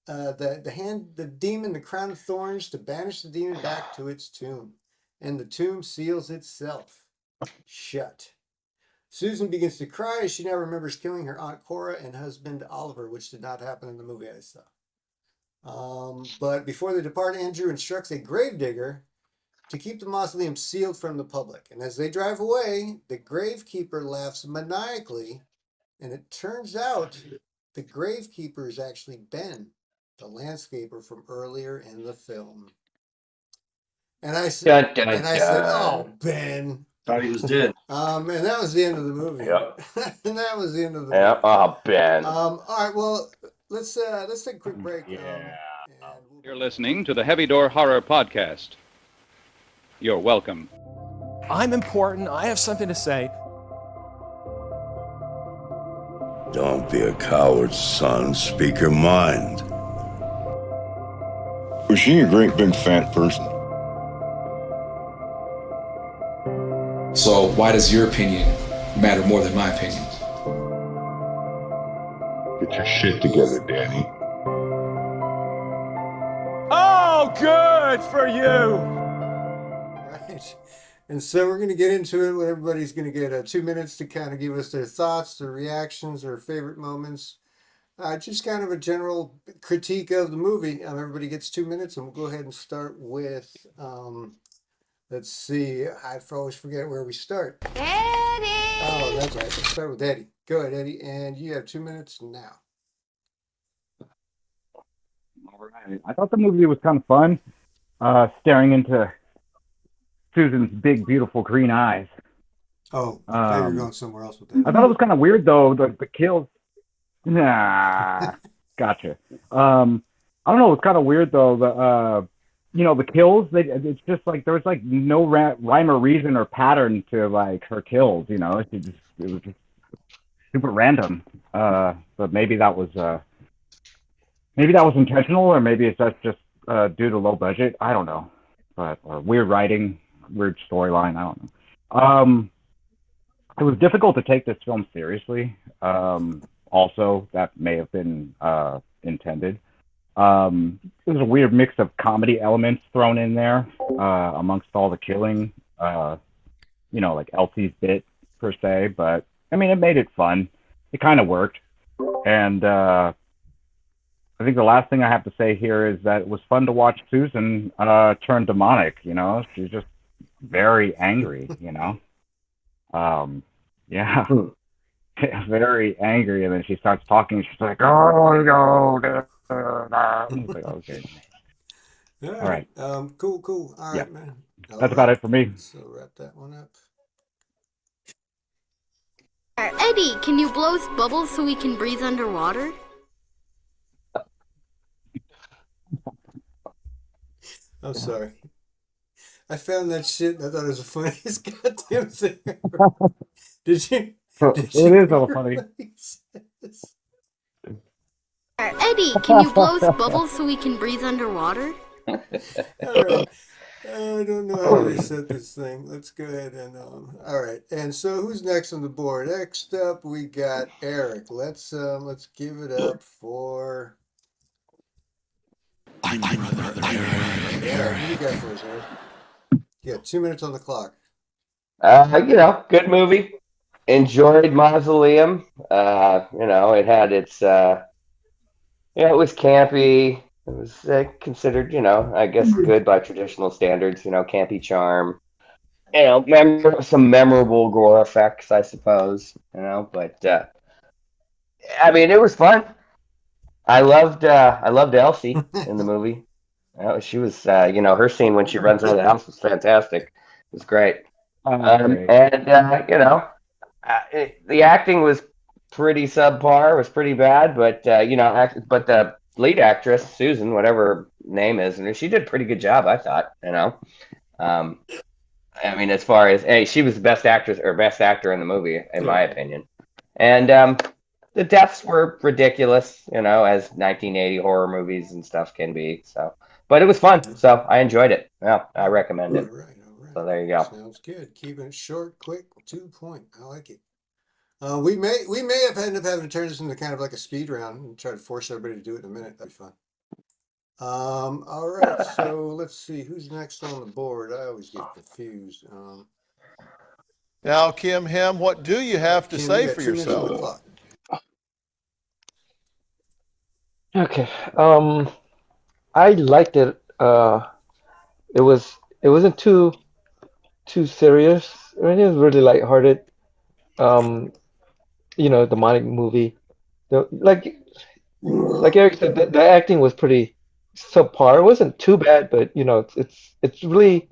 the demon, the crown of thorns, to banish the demon back to its tomb. And the tomb seals itself shut. Susan begins to cry as she now remembers killing her Aunt Cora and husband Oliver, which did not happen in the movie I saw. But before they depart, Andrew instructs a gravedigger to keep the mausoleum sealed from the public. And as they drive away, the gravekeeper laughs maniacally, and it turns out the gravekeeper is actually Ben, the landscaper from earlier in the film. And I said, Dun, dun, and I said, "Oh, Ben." Thought he was dead. And that was the end of the movie. Yep. And that was the end of the Yeah. movie. Oh, Ben. All right. Well, let's take a quick break. You're listening to the Heavy Door Horror Podcast. You're welcome. I'm important. I have something to say. Don't be a coward, son. Speak your mind. Was she a great big fat person? So why does your opinion matter more than my opinion? Get your shit together, Danny. Oh, good for you. Right. And so we're going to get into it. Everybody's going to get 2 minutes to kind of give us their thoughts, their reactions, their favorite moments. Just kind of a general critique of the movie. Everybody gets 2 minutes, and we'll go ahead and start with, let's see, I always forget where we start. Eddie! Oh, that's right. Let's start with Eddie. Go ahead, Eddie, and you have 2 minutes now. All right. I thought the movie was kind of fun, staring into Susan's big, beautiful green eyes. Oh, I thought you were going somewhere else with that. I thought it was kind of weird, though, the kills. Nah, gotcha. I don't know. It's kind of weird though. The kills. It's just like there was like no rhyme or reason or pattern to like her kills. It was just super random. But maybe that was intentional, or maybe it's just due to low budget. I don't know. But weird writing, weird storyline. I don't know. It was difficult to take this film seriously. Also, that may have been intended. There's a weird mix of comedy elements thrown in there amongst all the killing. Like Elsie's bit per se, but I mean, it made it fun. It kind of worked, and I think the last thing I have to say here is that it was fun to watch Susan turn demonic. She's just very angry. Yeah. Very angry, and then she starts talking. She's like, "Oh no!" Like, okay. All right. Cool. All right, man. That's about it for me. So wrap that one up. Eddie, can you blow us bubbles so we can breathe underwater? I'm sorry. I found that shit. And I thought it was the funniest goddamn thing ever. Did you? It is all funny. Eddie, can you blow us bubbles so we can breathe underwater? All right. I don't know how to reset this thing. Let's go ahead and all right. And so who's next on the board? Next up we got Eric. Let's give it up for Eric. Eric, what do you got for us, Eric? You got 2 minutes on the clock. Good movie. Enjoyed Mausoleum. It had its, it was campy. It was considered, I guess, good by traditional standards. Campy charm. Some memorable gore effects, I suppose. But I mean, it was fun. I loved Elsie in the movie. She was, her scene when she runs out of the house was fantastic. It was great. The acting was pretty subpar, was pretty bad, but but the lead actress, Susan, whatever her name is, and she did a pretty good job, I thought. I mean, as far as she was the best actress or best actor in the movie, in my opinion. And the deaths were ridiculous, as 1980 horror movies and stuff can be. So, but it was fun, so I enjoyed it. Yeah, I recommend it. All right. So there you go. Sounds good. Keeping it short, quick, 2 point. I like it. We may have ended up having to turn this into kind of like a speed round and try to force everybody to do it in a minute. That'd be fun. All right. So let's see who's next on the board. I always get confused. Now, Kim Hem, what do you have to say for yourself? Okay. I liked it. It wasn't too serious. I mean, it was really lighthearted. Demonic movie. Like Eric said, the acting was pretty subpar. It wasn't too bad, but it's really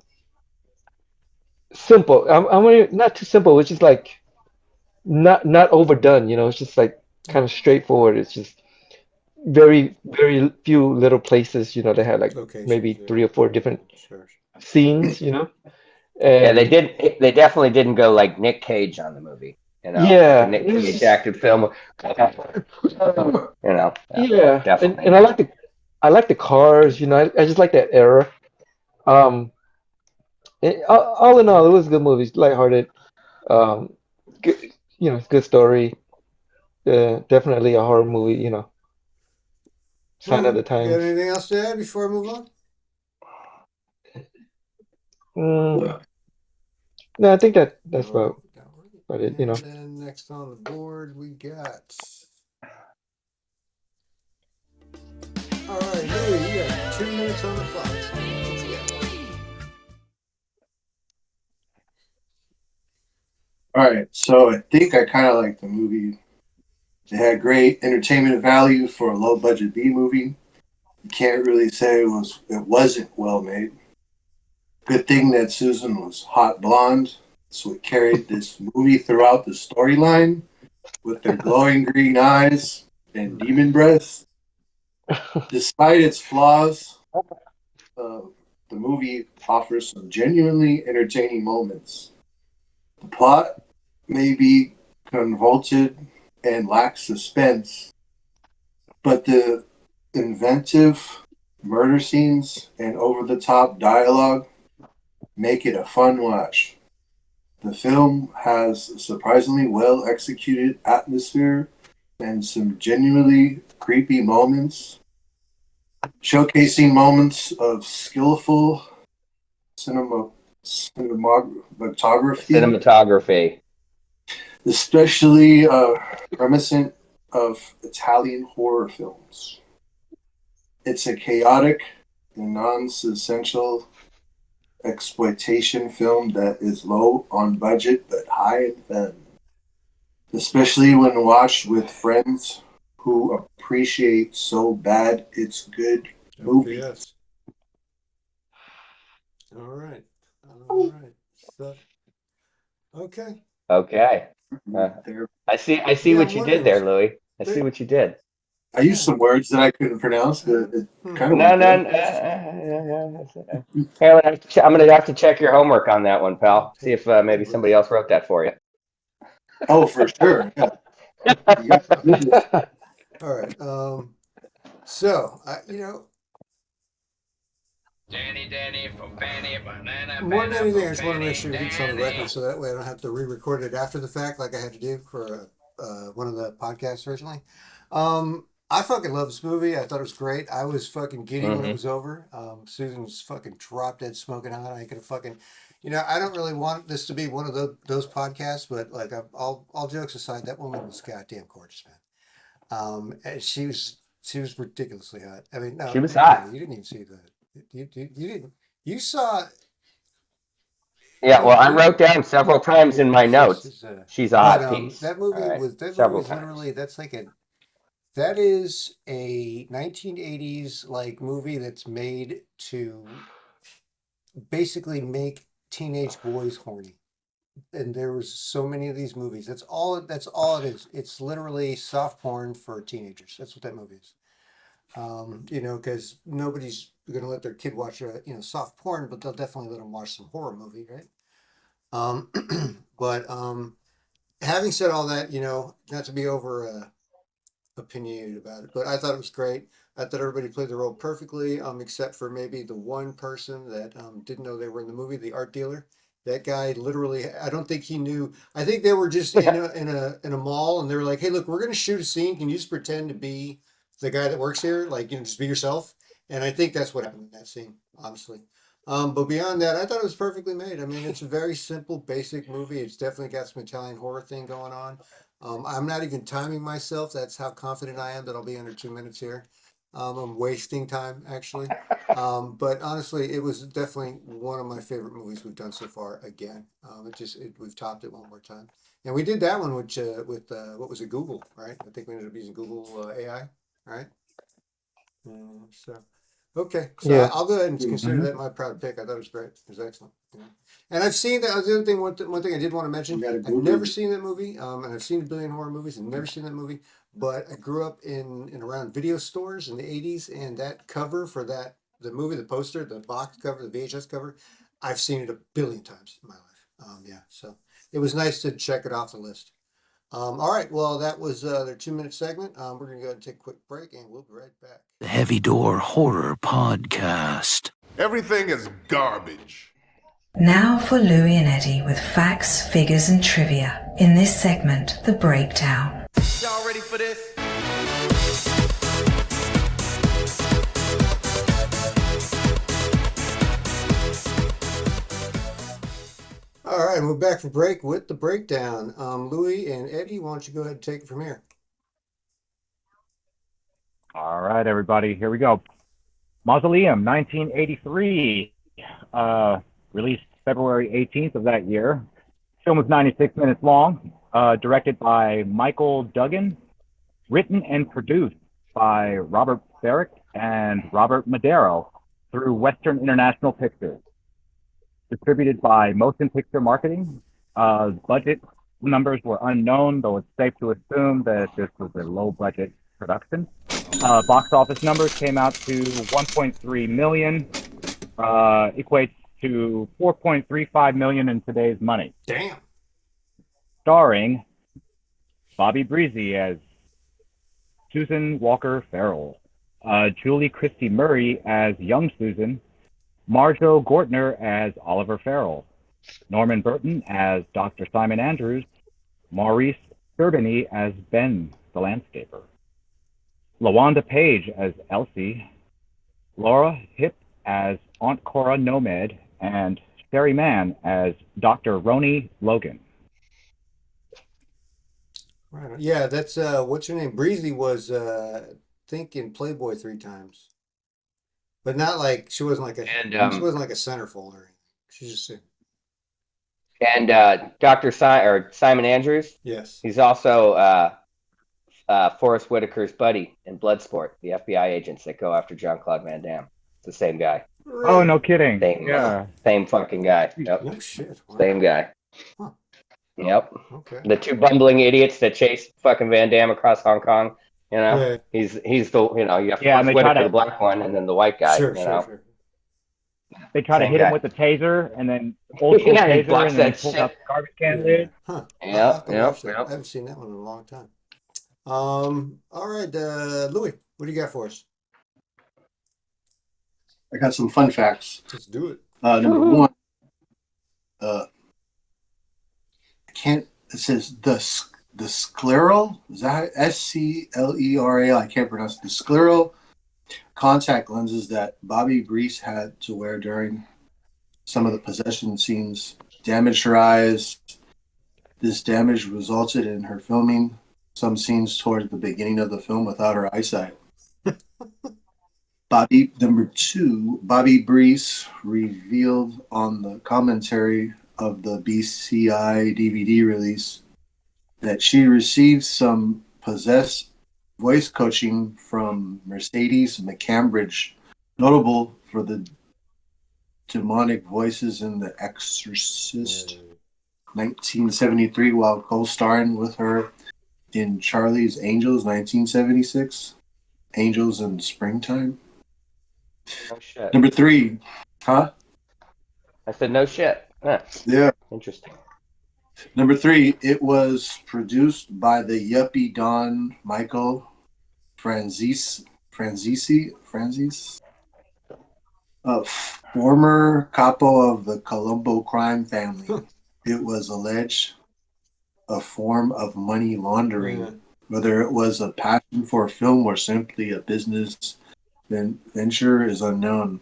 simple. Not too simple. It's just like not overdone. It's just like kind of straightforward. It's just very few little places. They had like Locations, maybe yeah. 3 or 4 different Sure. scenes. Yeah, And they definitely didn't go like Nick Cage on the movie. Like a yeah, Nick it was Cage just acted film. yeah, Definitely. and I like the cars. I just like that era. Um, all in all, it was a good movie. Lighthearted. Um, good, good story. Definitely a horror movie. All Sign of right. the You got times. anything else to add before I move on? No, I think that's All right. about it. And then next on the board we got. All right, Louis, you got 2 minutes on the clock. Let's go. All right, so I think I kind of like the movie. It had great entertainment value for a low budget B movie. You can't really say it wasn't well made. Good thing that Susan was hot blonde, so it carried this movie throughout the storyline with their glowing green eyes and demon breath. Despite its flaws, the movie offers some genuinely entertaining moments. The plot may be convoluted and lacks suspense, but the inventive murder scenes and over-the-top dialogue make it a fun watch. The film has a surprisingly well-executed atmosphere and some genuinely creepy moments, showcasing moments of skillful Cinematography. Especially reminiscent of Italian horror films. It's a chaotic and non-essential exploitation film that is low on budget but high in fun, especially when watched with friends who appreciate so bad it's good movie. Yes. All right. All right. So, okay. Okay. I see what you did there, Louis. I see what you did. I used some words that I couldn't pronounce, but it kind of No, worked no, out. Hey, I'm gonna have to check your homework on that one, pal. See if maybe somebody else wrote that for you. Oh, for sure. Yeah. All right. So, Danny, for Fanny, banana, more than anything, I just want to make sure it's on the record so that way I don't have to re-record it after the fact like I had to do for one of the podcasts originally. I fucking love this movie. I thought it was great. I was fucking giddy when it was over. Susan was fucking drop dead smoking hot. I could have fucking, I don't really want this to be one of those podcasts, but like all jokes aside, that woman was goddamn gorgeous, man. And she was ridiculously hot. I mean, no, She was hot. You didn't even see that. You didn't. You saw. Yeah, well, I wrote down several times in my notes. She's a hot piece. That movie Right. was literally that is a 1980s like movie that's made to basically make teenage boys horny. And there was so many of these movies. That's all it is. It's literally soft porn for teenagers. That's what that movie is. Because nobody's gonna let their kid watch soft porn, but they'll definitely let them watch some horror movie, right? But having said all that, not to be over opinionated about it, but I thought it was great. I thought everybody played the role perfectly, except for maybe the one person that didn't know they were in the movie, the art dealer. That guy literally, I don't think he knew. I think they were just in a mall, and they were like, "Hey, look, we're gonna shoot a scene. Can you just pretend to be the guy that works here? Like, just be yourself." And I think that's what happened in that scene, honestly. But beyond that, I thought it was perfectly made. I mean, it's a very simple, basic movie. It's definitely got some Italian horror thing going on. I'm not even timing myself. That's how confident I am that I'll be under 2 minutes here. I'm wasting time actually. But honestly, it was definitely one of my favorite movies we've done so far. Again, we've topped it one more time, and we did that one with what was it, Google, right? I think we ended up using Google AI, right? So, Okay, so I'll go ahead and consider that my proud pick. I thought it was great. It was excellent. Yeah. And I've seen that. The other thing, one thing I did want to mention. I've never seen that movie. And I've seen a billion horror movies and never seen that movie. But I grew up in around video stores in the '80s, and that cover for the movie, the poster, the box cover, the VHS cover, I've seen it a billion times in my life. Yeah, so it was nice to check it off the list. All right, well, that was their 2-minute segment. We're going to go ahead and take a quick break, and we'll be right back. The Heavy Door Horror Podcast. Everything is garbage. Now for Louie and Eddie with facts, figures, and trivia. In this segment, The Breakdown. Y'all ready for this? All right, we're back for break with The Breakdown. Louie and Eddie, why don't you go ahead and take it from here? All right, everybody, here we go. Mausoleum, 1983, released February 18th of that year. Film was 96 minutes long, directed by Michael Duggan, written and produced by Robert Barrick and Robert Madero through Western International Pictures. Distributed by Motion Picture Marketing. Budget numbers were unknown, though it's safe to assume that this was a low-budget production. Box office numbers came out to 1.3 million, equates to 4.35 million in today's money. Damn. Starring Bobby Breezy as Susan Walker Farrell, Julie Christie Murray as young Susan, Marjo Gortner as Oliver Farrell, Norman Burton as Dr. Simon Andrews, Maurice Turbany as Ben the landscaper, LaWanda Page as Elsie, Laura Hipp as Aunt Cora Nomad, and Sherry Mann as Dr. Roni Logan. Right. Yeah, that's what's her name? Breezy was I think in Playboy 3 times. But not like she wasn't like a she wasn't like a centerfold or anything. She's just And Dr. Simon Andrews. Yes. He's also Forrest Whitaker's buddy in Bloodsport, the FBI agents that go after Jean-Claude Van Damme. It's the same guy. Oh, no kidding. Same fucking guy. Yep. Oh shit. Wow. Same guy. Huh. Yep. Okay. The two bumbling idiots that chased fucking Van Damme across Hong Kong. You know, Yeah. he's the you have and they Whitaker, try to- the black one, and then the white guy. Sure, you know. sure. They try to Same hit guy. him with a taser, and then old school Yeah, he taser, blocks and then that pulls shit. out the garbage can lid. Huh. Yep, I'll have to yep, watch that. yep. I haven't seen that one in a long time. All right, Louis, what do you got for us? I got some fun facts. Let's do it. Number one, I can't. It says the scleral. Is that SCLERA? I can't pronounce it. The scleral contact lenses that Bobby Breeze had to wear during some of the possession scenes damaged her eyes. This damage resulted in her filming some scenes towards the beginning of the film without her eyesight. Number two, Bobby Breeze revealed on the commentary of the BCI DVD release that she received some possessed voice coaching from Mercedes McCambridge, notable for the demonic voices in The Exorcist, 1973, while co-starring with her in Charlie's Angels, 1976, Angels in Springtime. No shit. Number three, huh? I said no shit. Huh. Yeah. Interesting. Number three, it was produced by the yuppie Don Michael Franzese, a former capo of the Colombo crime family. It was alleged a form of money laundering, whether it was a passion for film or simply a business venture is unknown.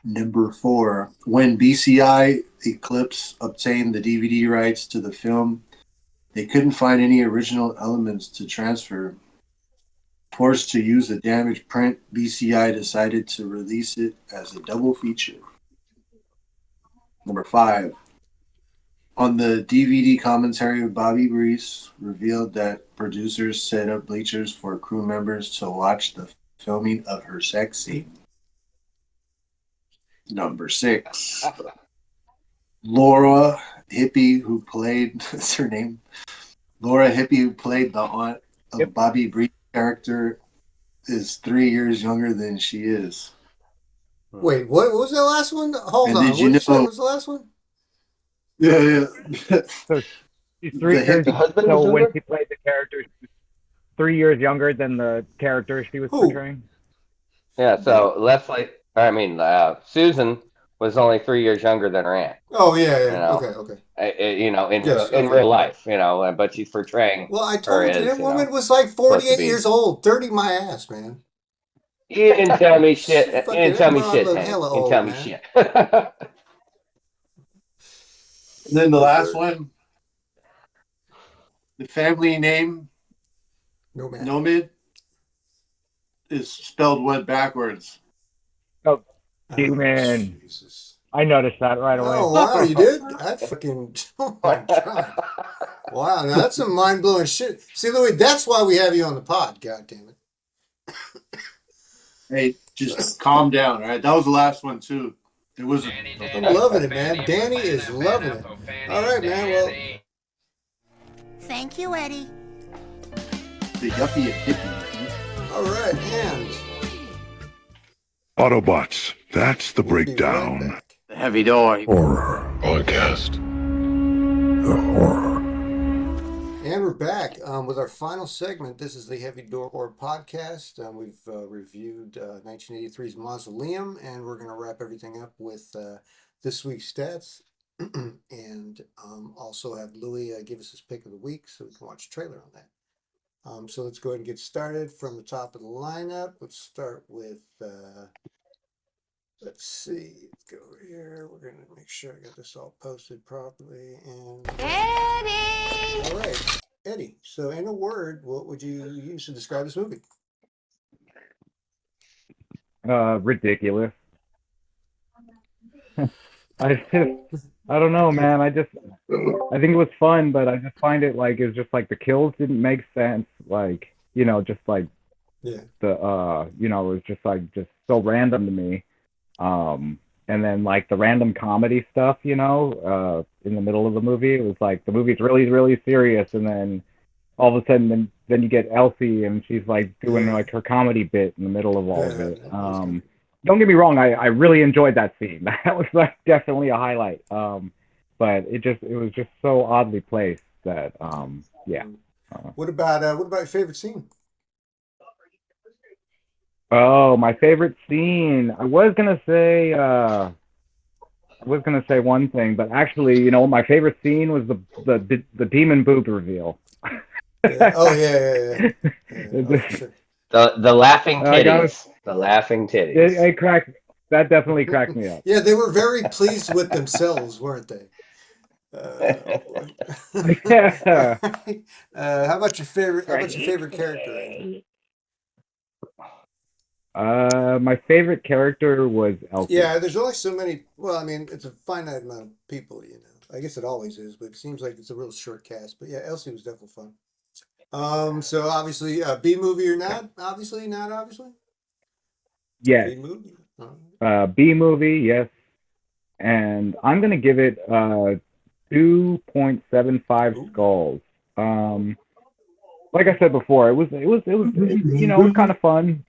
Number four, when BCI Eclipse obtained the DVD rights to the film, they couldn't find any original elements to transfer. Forced to use a damaged print, BCI decided to release it as a double feature. Number five, on the DVD commentary, Bobby Breeze revealed that producers set up bleachers for crew members to watch the filming of her sex scene. Number 6. Laura Hippie, who played, what's her name? Laura Hippie, who played the aunt of Bobby Bree's character, is 3 years younger than she is. Wait, what was the last one? Hold on. What did you say? What was the last one? Yeah. So she's 3 years. So when she played the character, she was 3 years younger than the character she was portraying. Yeah. So Susan was only 3 years younger than her aunt. Oh yeah. You know? Okay. In real life, but she's portraying. Well, I told you that woman was like 48 years old. 30 my ass, man. You didn't tell me shit. You didn't tell me shit, Hank. Hella You didn't old, tell me man. shit. And then the last one, the family name, Nomad, is spelled what backwards? Oh, human. I noticed that right away. Oh, wow, you did? Oh my God. Wow, now that's some mind-blowing shit. See, Louis, that's why we have you on the pod, God damn it. Hey, just calm down, all right? That was the last one, too. It was. I'm loving it, man. Danny is loving it. All right, man, well. Thank you, Eddie. The yuppie and hippie. All right, and Autobots, that's the breakdown. The Heavy Door Horror Podcast. The horror. And we're back with our final segment. This is the Heavy Door Horror Podcast. We've reviewed 1983's Mausoleum, and we're going to wrap everything up with this week's stats, and also have Louis give us his pick of the week so we can watch a trailer on that. So let's go ahead and get started from the top of the lineup. Let's start with, let's see, let's go over here. We're going to make sure I got this all posted properly. And Eddie! All right, Eddie. So in a word, what would you use to describe this movie? Ridiculous. I don't know, man. I think it was fun, but I just find it like it's just like the kills didn't make sense. Like, just like the it was just so random to me. And then like the random comedy stuff, in the middle of the movie, it was like the movie's really, really serious, and then all of a sudden, then you get Elsie, and she's like doing like her comedy bit in the middle of all of it. Don't get me wrong, I really enjoyed that scene. That was like definitely a highlight. But it was just so oddly placed that yeah. What about your favorite scene? Oh, my favorite scene. I was gonna say one thing, but actually, my favorite scene was the demon boob reveal. Yeah. Oh yeah. The laughing titties. The laughing titties. That definitely cracked me up. Yeah, they were very pleased with themselves, weren't they? Yeah. How about your favorite character? My favorite character was Elsie. Yeah, there's only so many. Well, I mean, it's a finite amount of people, I guess it always is, but it seems like it's a real short cast. But yeah, Elsie was definitely fun. So obviously, B movie or not? Obviously, not obviously. Yes. B movie. B movie, yes. And I'm gonna give it 2.75 skulls. Like I said before, it was kind of fun.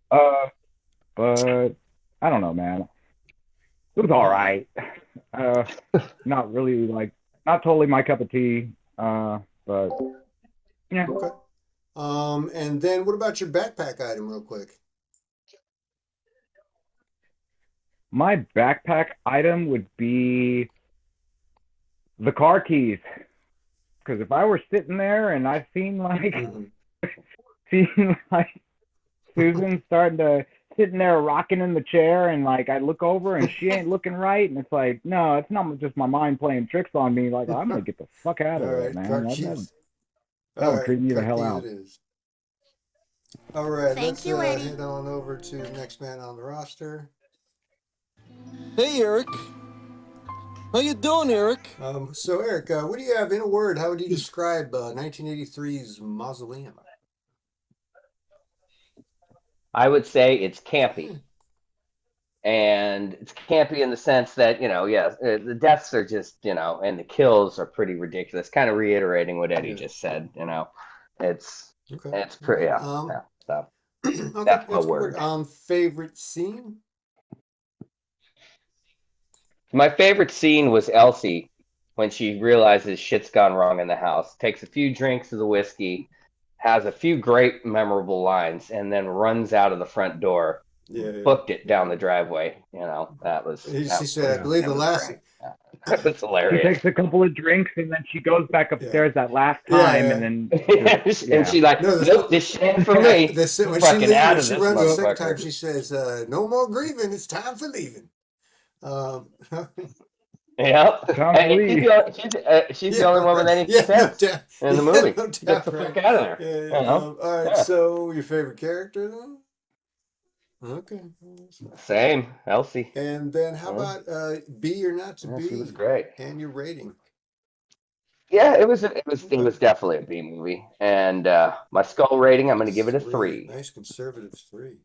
But I don't know, man. It was all right. Not really not totally my cup of tea. But yeah. Okay. And then what about your backpack item, real quick? My backpack item would be the car keys. Because if I were sitting there and I've seen Susan starting to sitting there rocking in the chair, and I look over and she ain't looking right, and it's like, no, it's not just my mind playing tricks on me. Like, I'm gonna get the fuck out of there, man. That would creep me the hell out. All right, Thank you, Eddie. Head on over to the next man on the roster. Hey, Eric. How you doing, Eric? So Eric, what do you have in a word? How would you describe 1983's Mausoleum? I would say it's campy. And it's campy in the sense that, the deaths are just, and the kills are pretty ridiculous. Kind of reiterating what Eddie just said, It's pretty, so Okay, that's my that's word. good. Favorite scene? My favorite scene was Elsie when she realizes shit's gone wrong in the house, takes a few drinks of the whiskey, has a few great memorable lines, and then runs out of the front door. Booked it down the driveway. That was. She said, I believe the last. It's hilarious. She takes a couple of drinks and then she goes back upstairs that last time and then. And she like, nope, this shit ain't for me. When she runs the second time, she says, no more grieving. It's time for leaving. Yeah, she's the only one with any sense in the movie. Get the fuck out of there. All right, so your favorite character, though? Okay. Same, Elsie. And then how about be or not to be? She was great. And your rating? Yeah, it was definitely a B movie. And my skull rating, I'm going to give it a 3. Nice conservative 3.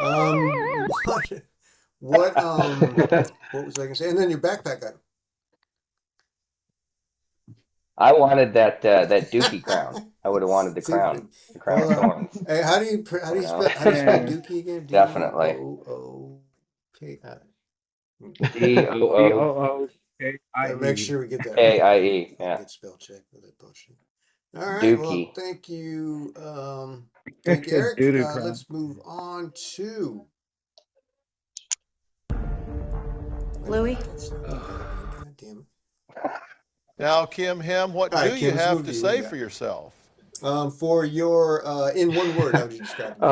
All right. What was I gonna say? And then your backpack item. I wanted that Dookie crown. I would have wanted the crown. The crown of thorns. Hey, how do you spell Dookie again? Definitely. D-O-O-K-I. D-O-O-K-I-E. Make sure we get that. K-I-E. Yeah. Good spell check for that bullshit. All right. Dookie. Well, thank you. Thank you, Eric. Let's move on to Louis. God damn it. Now, Kim Hem, what do you have to say for yourself? For your in one word, how would you describe it?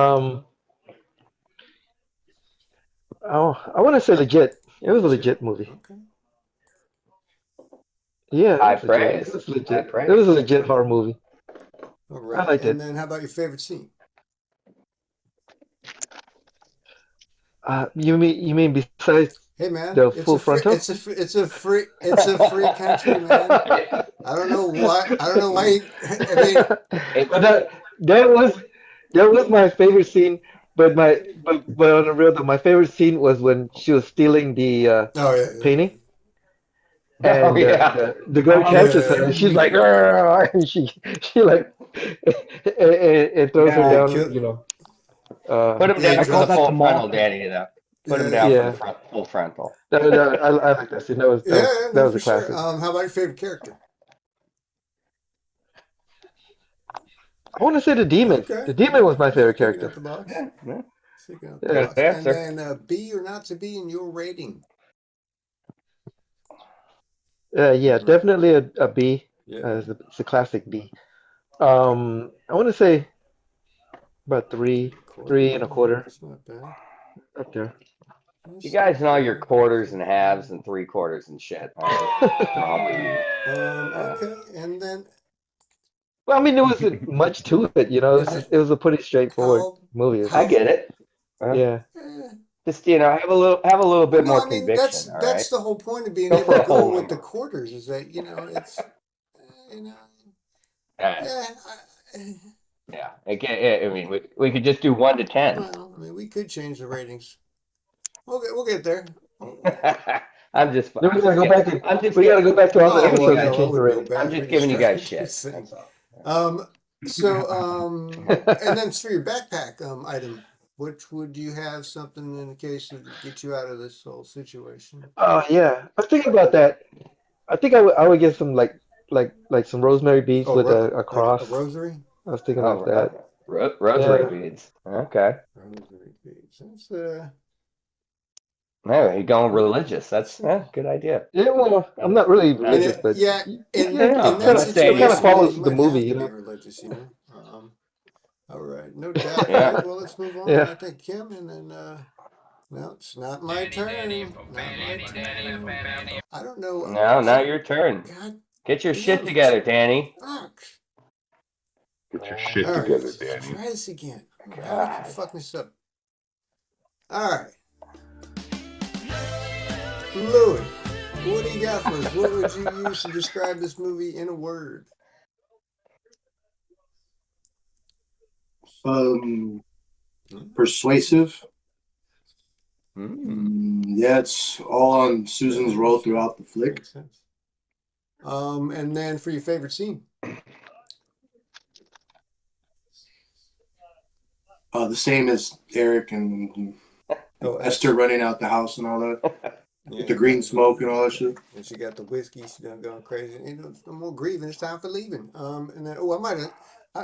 I want to say legit. It was a legit movie. Okay. Yeah, High praise. It was legit. It was a legit horror movie. All right. I liked it. And then how about your favorite scene? You mean besides Hey man, the full frontal? It's a free country, man. I don't know why. I mean, but that was my favorite scene. But on the real though, my favorite scene was when she was stealing the painting. And the girl catches her, and she's like, and she like, it throws her down, Put him down for the full frontal, Danny. Put him down for the full frontal. I like that scene. That was a classic. Sure. How about your favorite character? I want to say the demon. Okay. The demon was my favorite character. And then be or not to be in your rating. Yeah, definitely a B. It's a classic B. I want to say about 3.25. That's not bad. Up there. You guys know your quarters and halves and 3/4 and shit. Okay, and then. Well, I mean, there wasn't much to it, It was a pretty straightforward movie. I get it. Yeah. Just have a little bit more conviction. That's the whole point of being able to go with the quarters is that it's Yeah. Again, I mean, we could just do 1 to 10. Well, I mean, we could change the ratings. We'll get there. I'm just. We gotta go back. We gotta go back to all the episodes and change the rating. I'm just giving you guys shit. And then for your backpack item, which would you have something in the case to get you out of this whole situation? Oh yeah, I was thinking about that. I think I would get some like some rosemary beads with a cross. A rosary? I was thinking about that. Rosary beads. Okay. Rosary beads. That's No, you're going religious. That's a good idea. Yeah, well, I'm not really religious, but it kind of follows the movie, Religious, all right, no doubt. Yeah. Well, let's move on. I think Kim, and then no, it's not my turn. Not my turn. I don't know. No, now your turn. God, get your shit together, Danny. Fuck. Get your shit together, Danny. Try this again. God, fuck this up. All right. Louis, what do you got for us? What would you use to describe this movie in a word? Persuasive. Yeah, it's all on Susan's role throughout the flick. Makes sense. And then for your favorite scene. The same as Eric and Esther running out the house and all that. With the green smoke and all that shit. And she got the whiskey. She done gone crazy. You know, no more grieving. It's time for leaving. And then I might have.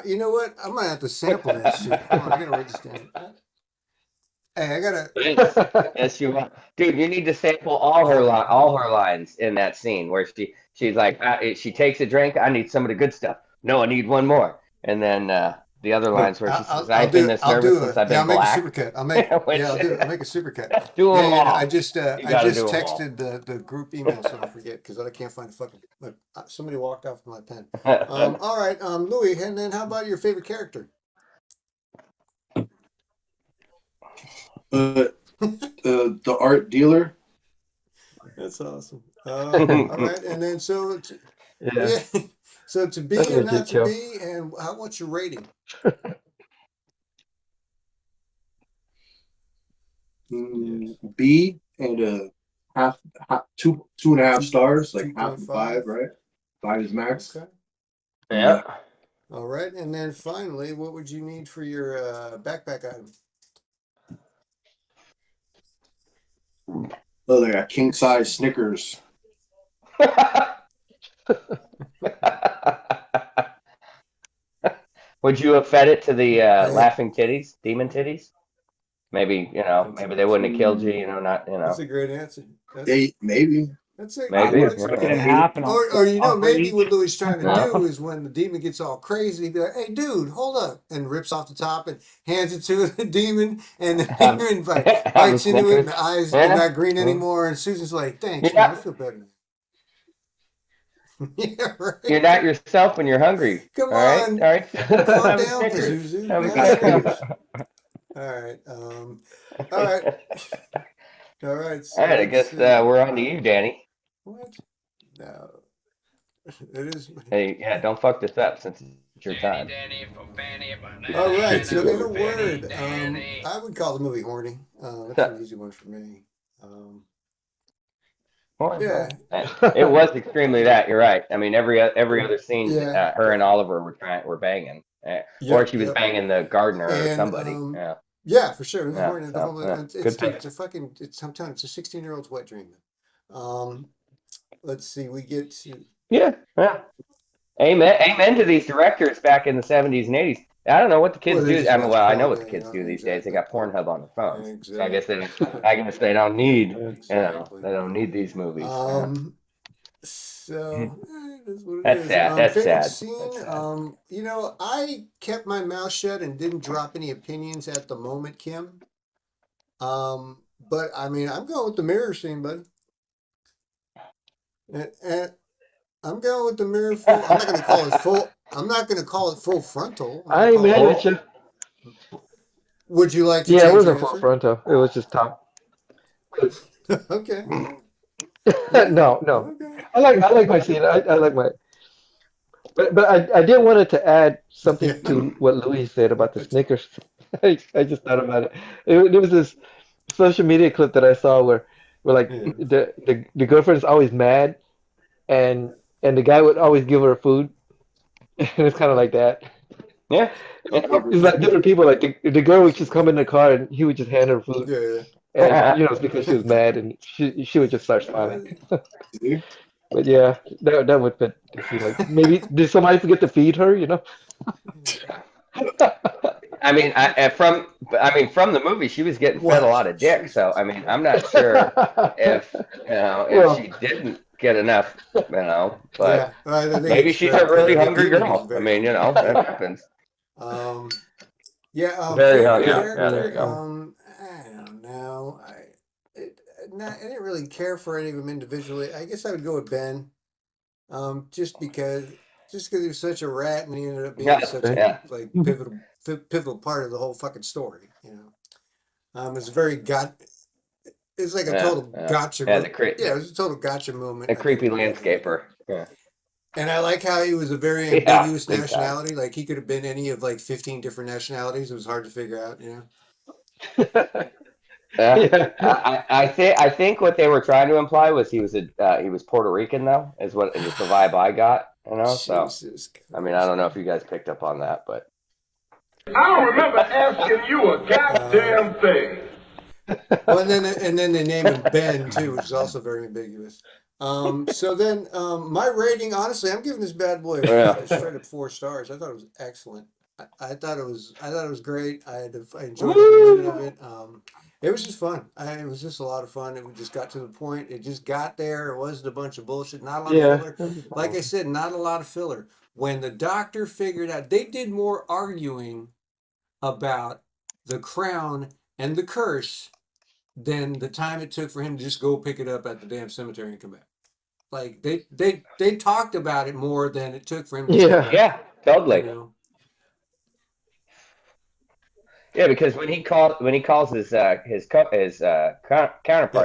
You know what? I might have to sample that shit. Hold on, I gotta write this down. Hey, I gotta. Yes, you want, dude. You need to sample all her lines in that scene where she's like, she takes a drink. I need some of the good stuff. No, I need one more. And then the other lines where she says, I've been this nervous since I've been black. I'll make a supercut. I'll make a supercut. Do them all. I just texted the group email so I don't forget because I can't find the fucking. Look, somebody walked off with my pen. All right, Louis, and then how about your favorite character? The art dealer. That's awesome. All right, and then so so to be or not to be, and what's your rating? B and half 2.5 stars, like half and 5, right? 5 is max. Okay. Yeah. All right, and then finally, what would you need for your backpack item? Oh, they got king size Snickers. Would you have fed it to the laughing titties, demon titties? Maybe maybe they wouldn't have killed you. That's a great answer. Maybe. That's it. Maybe. Or maybe what Louis is trying to do is when the demon gets all crazy, he'd be like, "Hey, dude, hold up," and rips off the top and hands it to the demon, and the demon bites into it, and the eyes are not green anymore, and Susan's like, "Thanks, man, I feel better." Yeah, right. You're not yourself when you're hungry. Come on. All right. Calm down, Zuzu. All right. All right. All right. So All right. I guess we're on to you, Danny. What? No. It is. Hey, yeah. Don't fuck this up since it's your time. All right. So in a word, I would call the movie horny. That's an easy one for me. Yeah. It was extremely that. You're right. I mean, every other scene, her and Oliver were banging, or she was banging the gardener or somebody. Yeah, for sure. It's a fucking. I'm telling you, it's a 16-year-old's wet dream. Let's see. We get to. Yeah. Amen to these directors back in the 70s and 80s. I don't know what the kids do. I know what the kids do these days. They got Pornhub on their phones. Exactly. So I guess they don't need. They don't need these movies. So it is what it That's is. sad. That's favorite sad. Scene, I kept my mouth shut and didn't drop any opinions at the moment, Kim. But I mean, I'm going with the mirror scene, buddy. And I'm going with the mirror full. I'm not going to call it full. I'm not going to call it full frontal. I ain't mad at you. Would you like to? Yeah, change it wasn't your full frontal. It was just top. Okay. No. Okay. I like my scene. I like my. But I did wanted to add something to what Louis said about the Snickers. I just thought about it. There was this social media clip that I saw where like the girlfriend's always mad, and the guy would always give her food, and it's kind of like that. Yeah. It's like different people. Like the girl would just come in the car and he would just hand her food. Yeah. And it's because she was mad and she would just start smiling. But yeah, that would fit the scene. Like maybe did somebody forget to feed her? I mean, from the movie, she was getting fed a lot of dick. So I mean, I'm not sure if she didn't get enough, but maybe she's a really hungry girl. I mean, that happens. Very hungry. I don't know. I didn't really care for any of them individually. I guess I would go with Ben, just because he was such a rat and he ended up being such a pivotal part of the whole fucking story. It's very it's like a total gotcha. Yeah, it was a total gotcha moment. A creepy landscaper. Yeah. And I like how he was a very ambiguous nationality. Like he could have been any of like 15 different nationalities. It was hard to figure out, you know. I think what they were trying to imply was he was Puerto Rican though, is the vibe I got, you know. So I mean, I don't know if you guys picked up on that, but I don't remember asking you a goddamn thing. Well, and then they named him Ben too, which is also very ambiguous. So then my rating, honestly, I'm giving this bad boy a straight up 4 stars. I thought it was excellent. I thought it was great. I enjoyed every minute of it. It was just fun. It was just a lot of fun. It just got to the point. It just got there. It wasn't a bunch of bullshit. Not a lot of filler. Like I said, not a lot of filler. When the doctor figured out, they did more arguing about the crown and the curse than the time it took for him to just go pick it up at the damn cemetery and come back. Like they talked about it more than it took for him to come back. Yeah, totally. You know? Yeah, because when he calls his counterpart,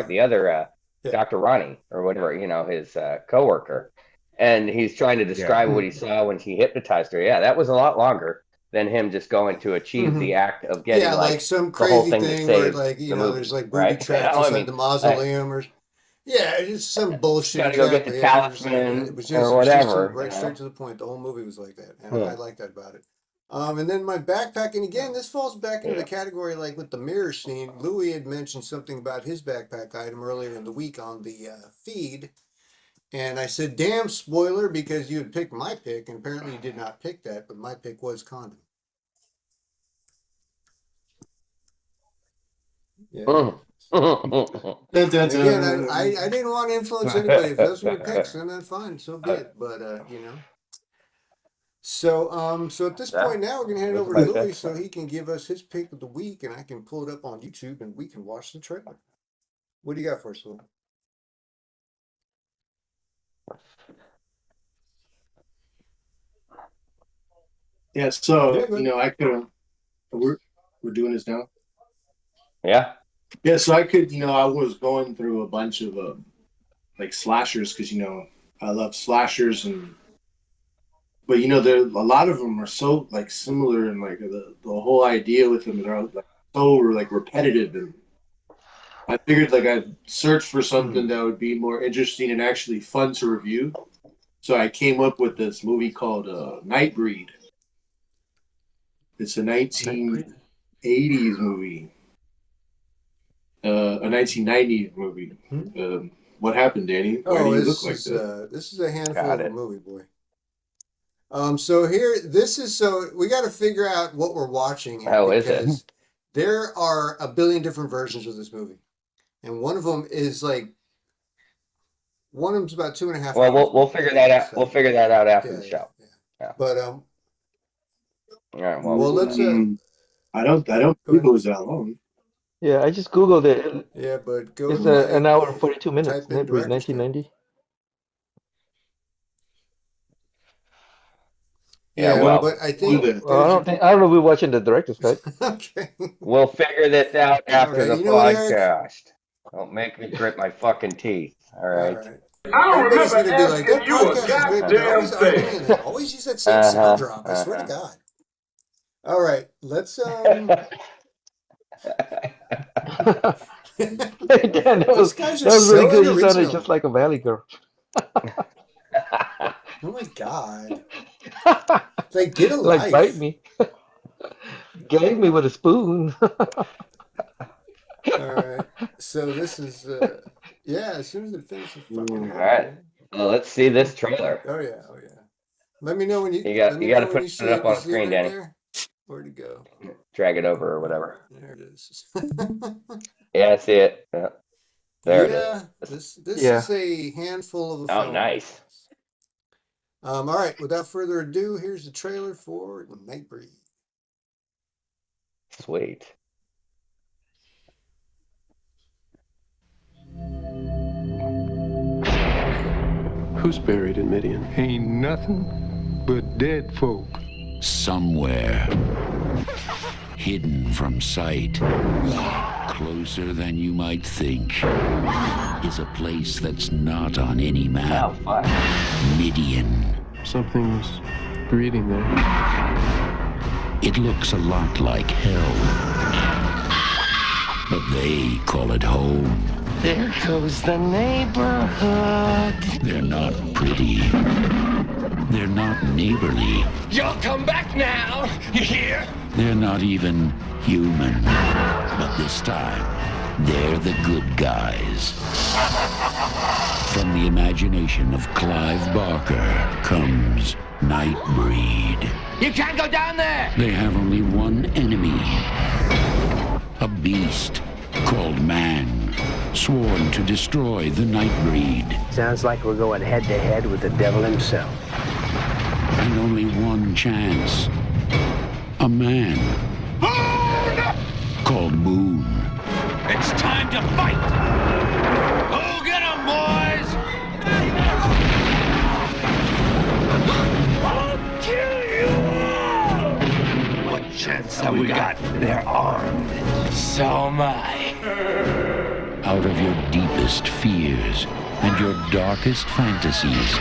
the other Dr. Ronnie or whatever, you know, his coworker, and he's trying to describe what he saw when he hypnotized her. Yeah, that was a lot longer than him just going to achieve the act of getting like some the crazy whole thing thing that where saved like, you the know, movie, there's like booby right? traps inside the mausoleum or it's some bullshit. Gotta go get the talisman It was or whatever. Right, straight to the point. The whole movie was like that, and I like that about it. And then my backpack, and again, this falls back into the category like with the mirror scene. Louis had mentioned something about his backpack item earlier in the week on the feed, and I said, "Damn spoiler," because you had picked my pick, and apparently you did not pick that, but my pick was condom. Yeah. Again, I didn't want to influence anybody. If those were your picks, then that's fine. So be it. But you know. So at this point now we're gonna hand it over to Louis so he can give us his pick of the week, and I can pull it up on YouTube and we can watch the trailer. What do you got for us, Louis? Yeah. So you know, I could. We're doing this now. Yeah. Yeah, so I could, you know, I was going through a bunch of like slashers because, you know, I love slashers, but you know, a lot of them are so like similar, and like the whole idea with them are like so like repetitive, and I figured like I'd search for something that would be more interesting and actually fun to review. So I came up with this movie called Nightbreed. It's a 1980s movie. A 1990 movie. What happened, Danny? Why do you look like that? This is a handful of a movie, boy. So here, we got to figure out what we're watching here. How is it? There are a billion different versions of this movie, and one of them is like, one of them's about 2.5 hours. Well, we'll figure that out. We'll figure that out after the show. Yeah. But all right. Well, let's. I don't think it was that long. Yeah, I just Googled it. Yeah, but go. It's an hour and 42 minutes. Type in 1990. Yeah, well, but I think. I don't know if we're watching the director's cut. Okay. We'll figure this out after the you know what, podcast. Don't make me grit my fucking teeth. All right. I don't remember asking you a goddamn thing. Always use that same sound drop. I swear to God. All right, let's. Damn, that was really good. You sounded just like a Valley Girl. Oh my God! Like, get a life. Like, bite me. Gave me with a spoon. All right. So this is as soon as it finishes. All right. Well, let's see this trailer. Oh yeah. Let me know when you. You got to put it up on screen, Danny. Where'd it go? Drag it over or whatever. There it is. Yeah, I see it. Yeah. There it is. This is a handful of a film. Oh, nice. All right. Without further ado, here's the trailer for Nightbreed. Sweet. Who's buried in Midian? Ain't nothing but dead folk. Somewhere, hidden from sight, closer than you might think, is a place that's not on any map. Oh, fuck. Midian. Something's breeding there. It looks a lot like hell, but they call it home. There goes the neighborhood. They're not pretty. They're not neighborly. You'll come back now, you hear? They're not even human. But this time, they're the good guys. From the imagination of Clive Barker comes Nightbreed. You can't go down there! They have only one enemy. A beast called man, sworn to destroy the Nightbreed. Sounds like we're going head-to-head with the devil himself. And only one chance. A man called Moon. It's time to fight! Go get 'em, boys! I'll kill you all! What chance have we got? They're armed. So am I. Out of your deepest fears and your darkest fantasies,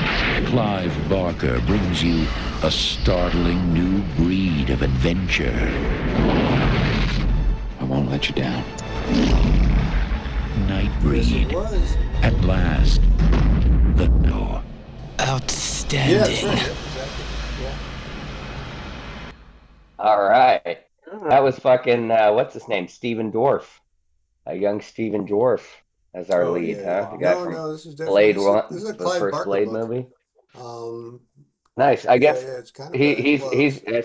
Clive Barker brings you a startling new breed of adventure. I won't let you down. Nightbreed. At last. The no. Outstanding. Yeah, that's right. Yep, exactly. Yeah. All right. That was fucking, what's his name? Stephen Dorff. A young Stephen Dorff as our lead, huh? The guy from this is Blade definitely One, this is a the Clive first Barker Blade book. movie. Nice. I guess it's kind of he's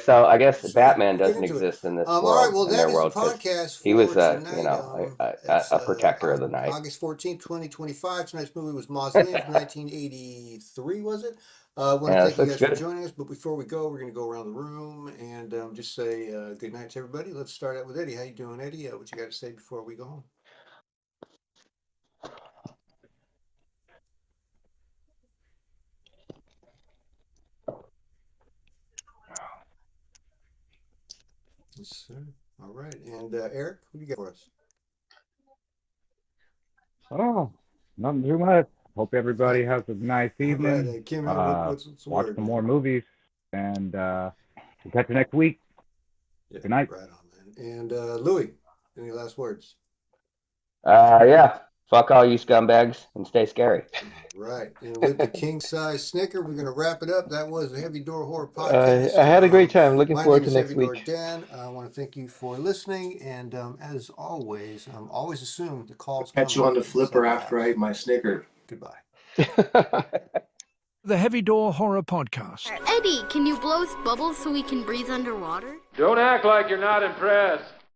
so I guess Batman doesn't exist in this all world. right, well, in that their is world, the 'cause podcast he was for a protector of the night. August 14th, 2025. Tonight's movie was Mausoleum from 1983, was it? I want to thank you guys for joining us, but before we go, we're going to go around the room and just say good night to everybody. Let's start out with Eddie. How you doing, Eddie? What you got to say before we go home? Yes, sir. All right. And Eric, who do you got for us? Oh, nothing too much. Hope everybody has a nice evening. Right, Kim, what's the watch word, some man? more movies, and we'll catch you next week. Yeah, Good night. Right on, man. And Louis, any last words? Yeah. Fuck all you scumbags and stay scary. Right. And with the king size snicker, we're going to wrap it up. That was the Heavy Door Horror Podcast. I had a great time. Looking forward to next Heavy Door week. Dan. I want to thank you for listening. And as always, always assume the calls Catch you on the flipper after I eat my snicker. Goodbye. The Heavy Door Horror Podcast. Eddie, can you blow us bubbles so we can breathe underwater? Don't act like you're not impressed.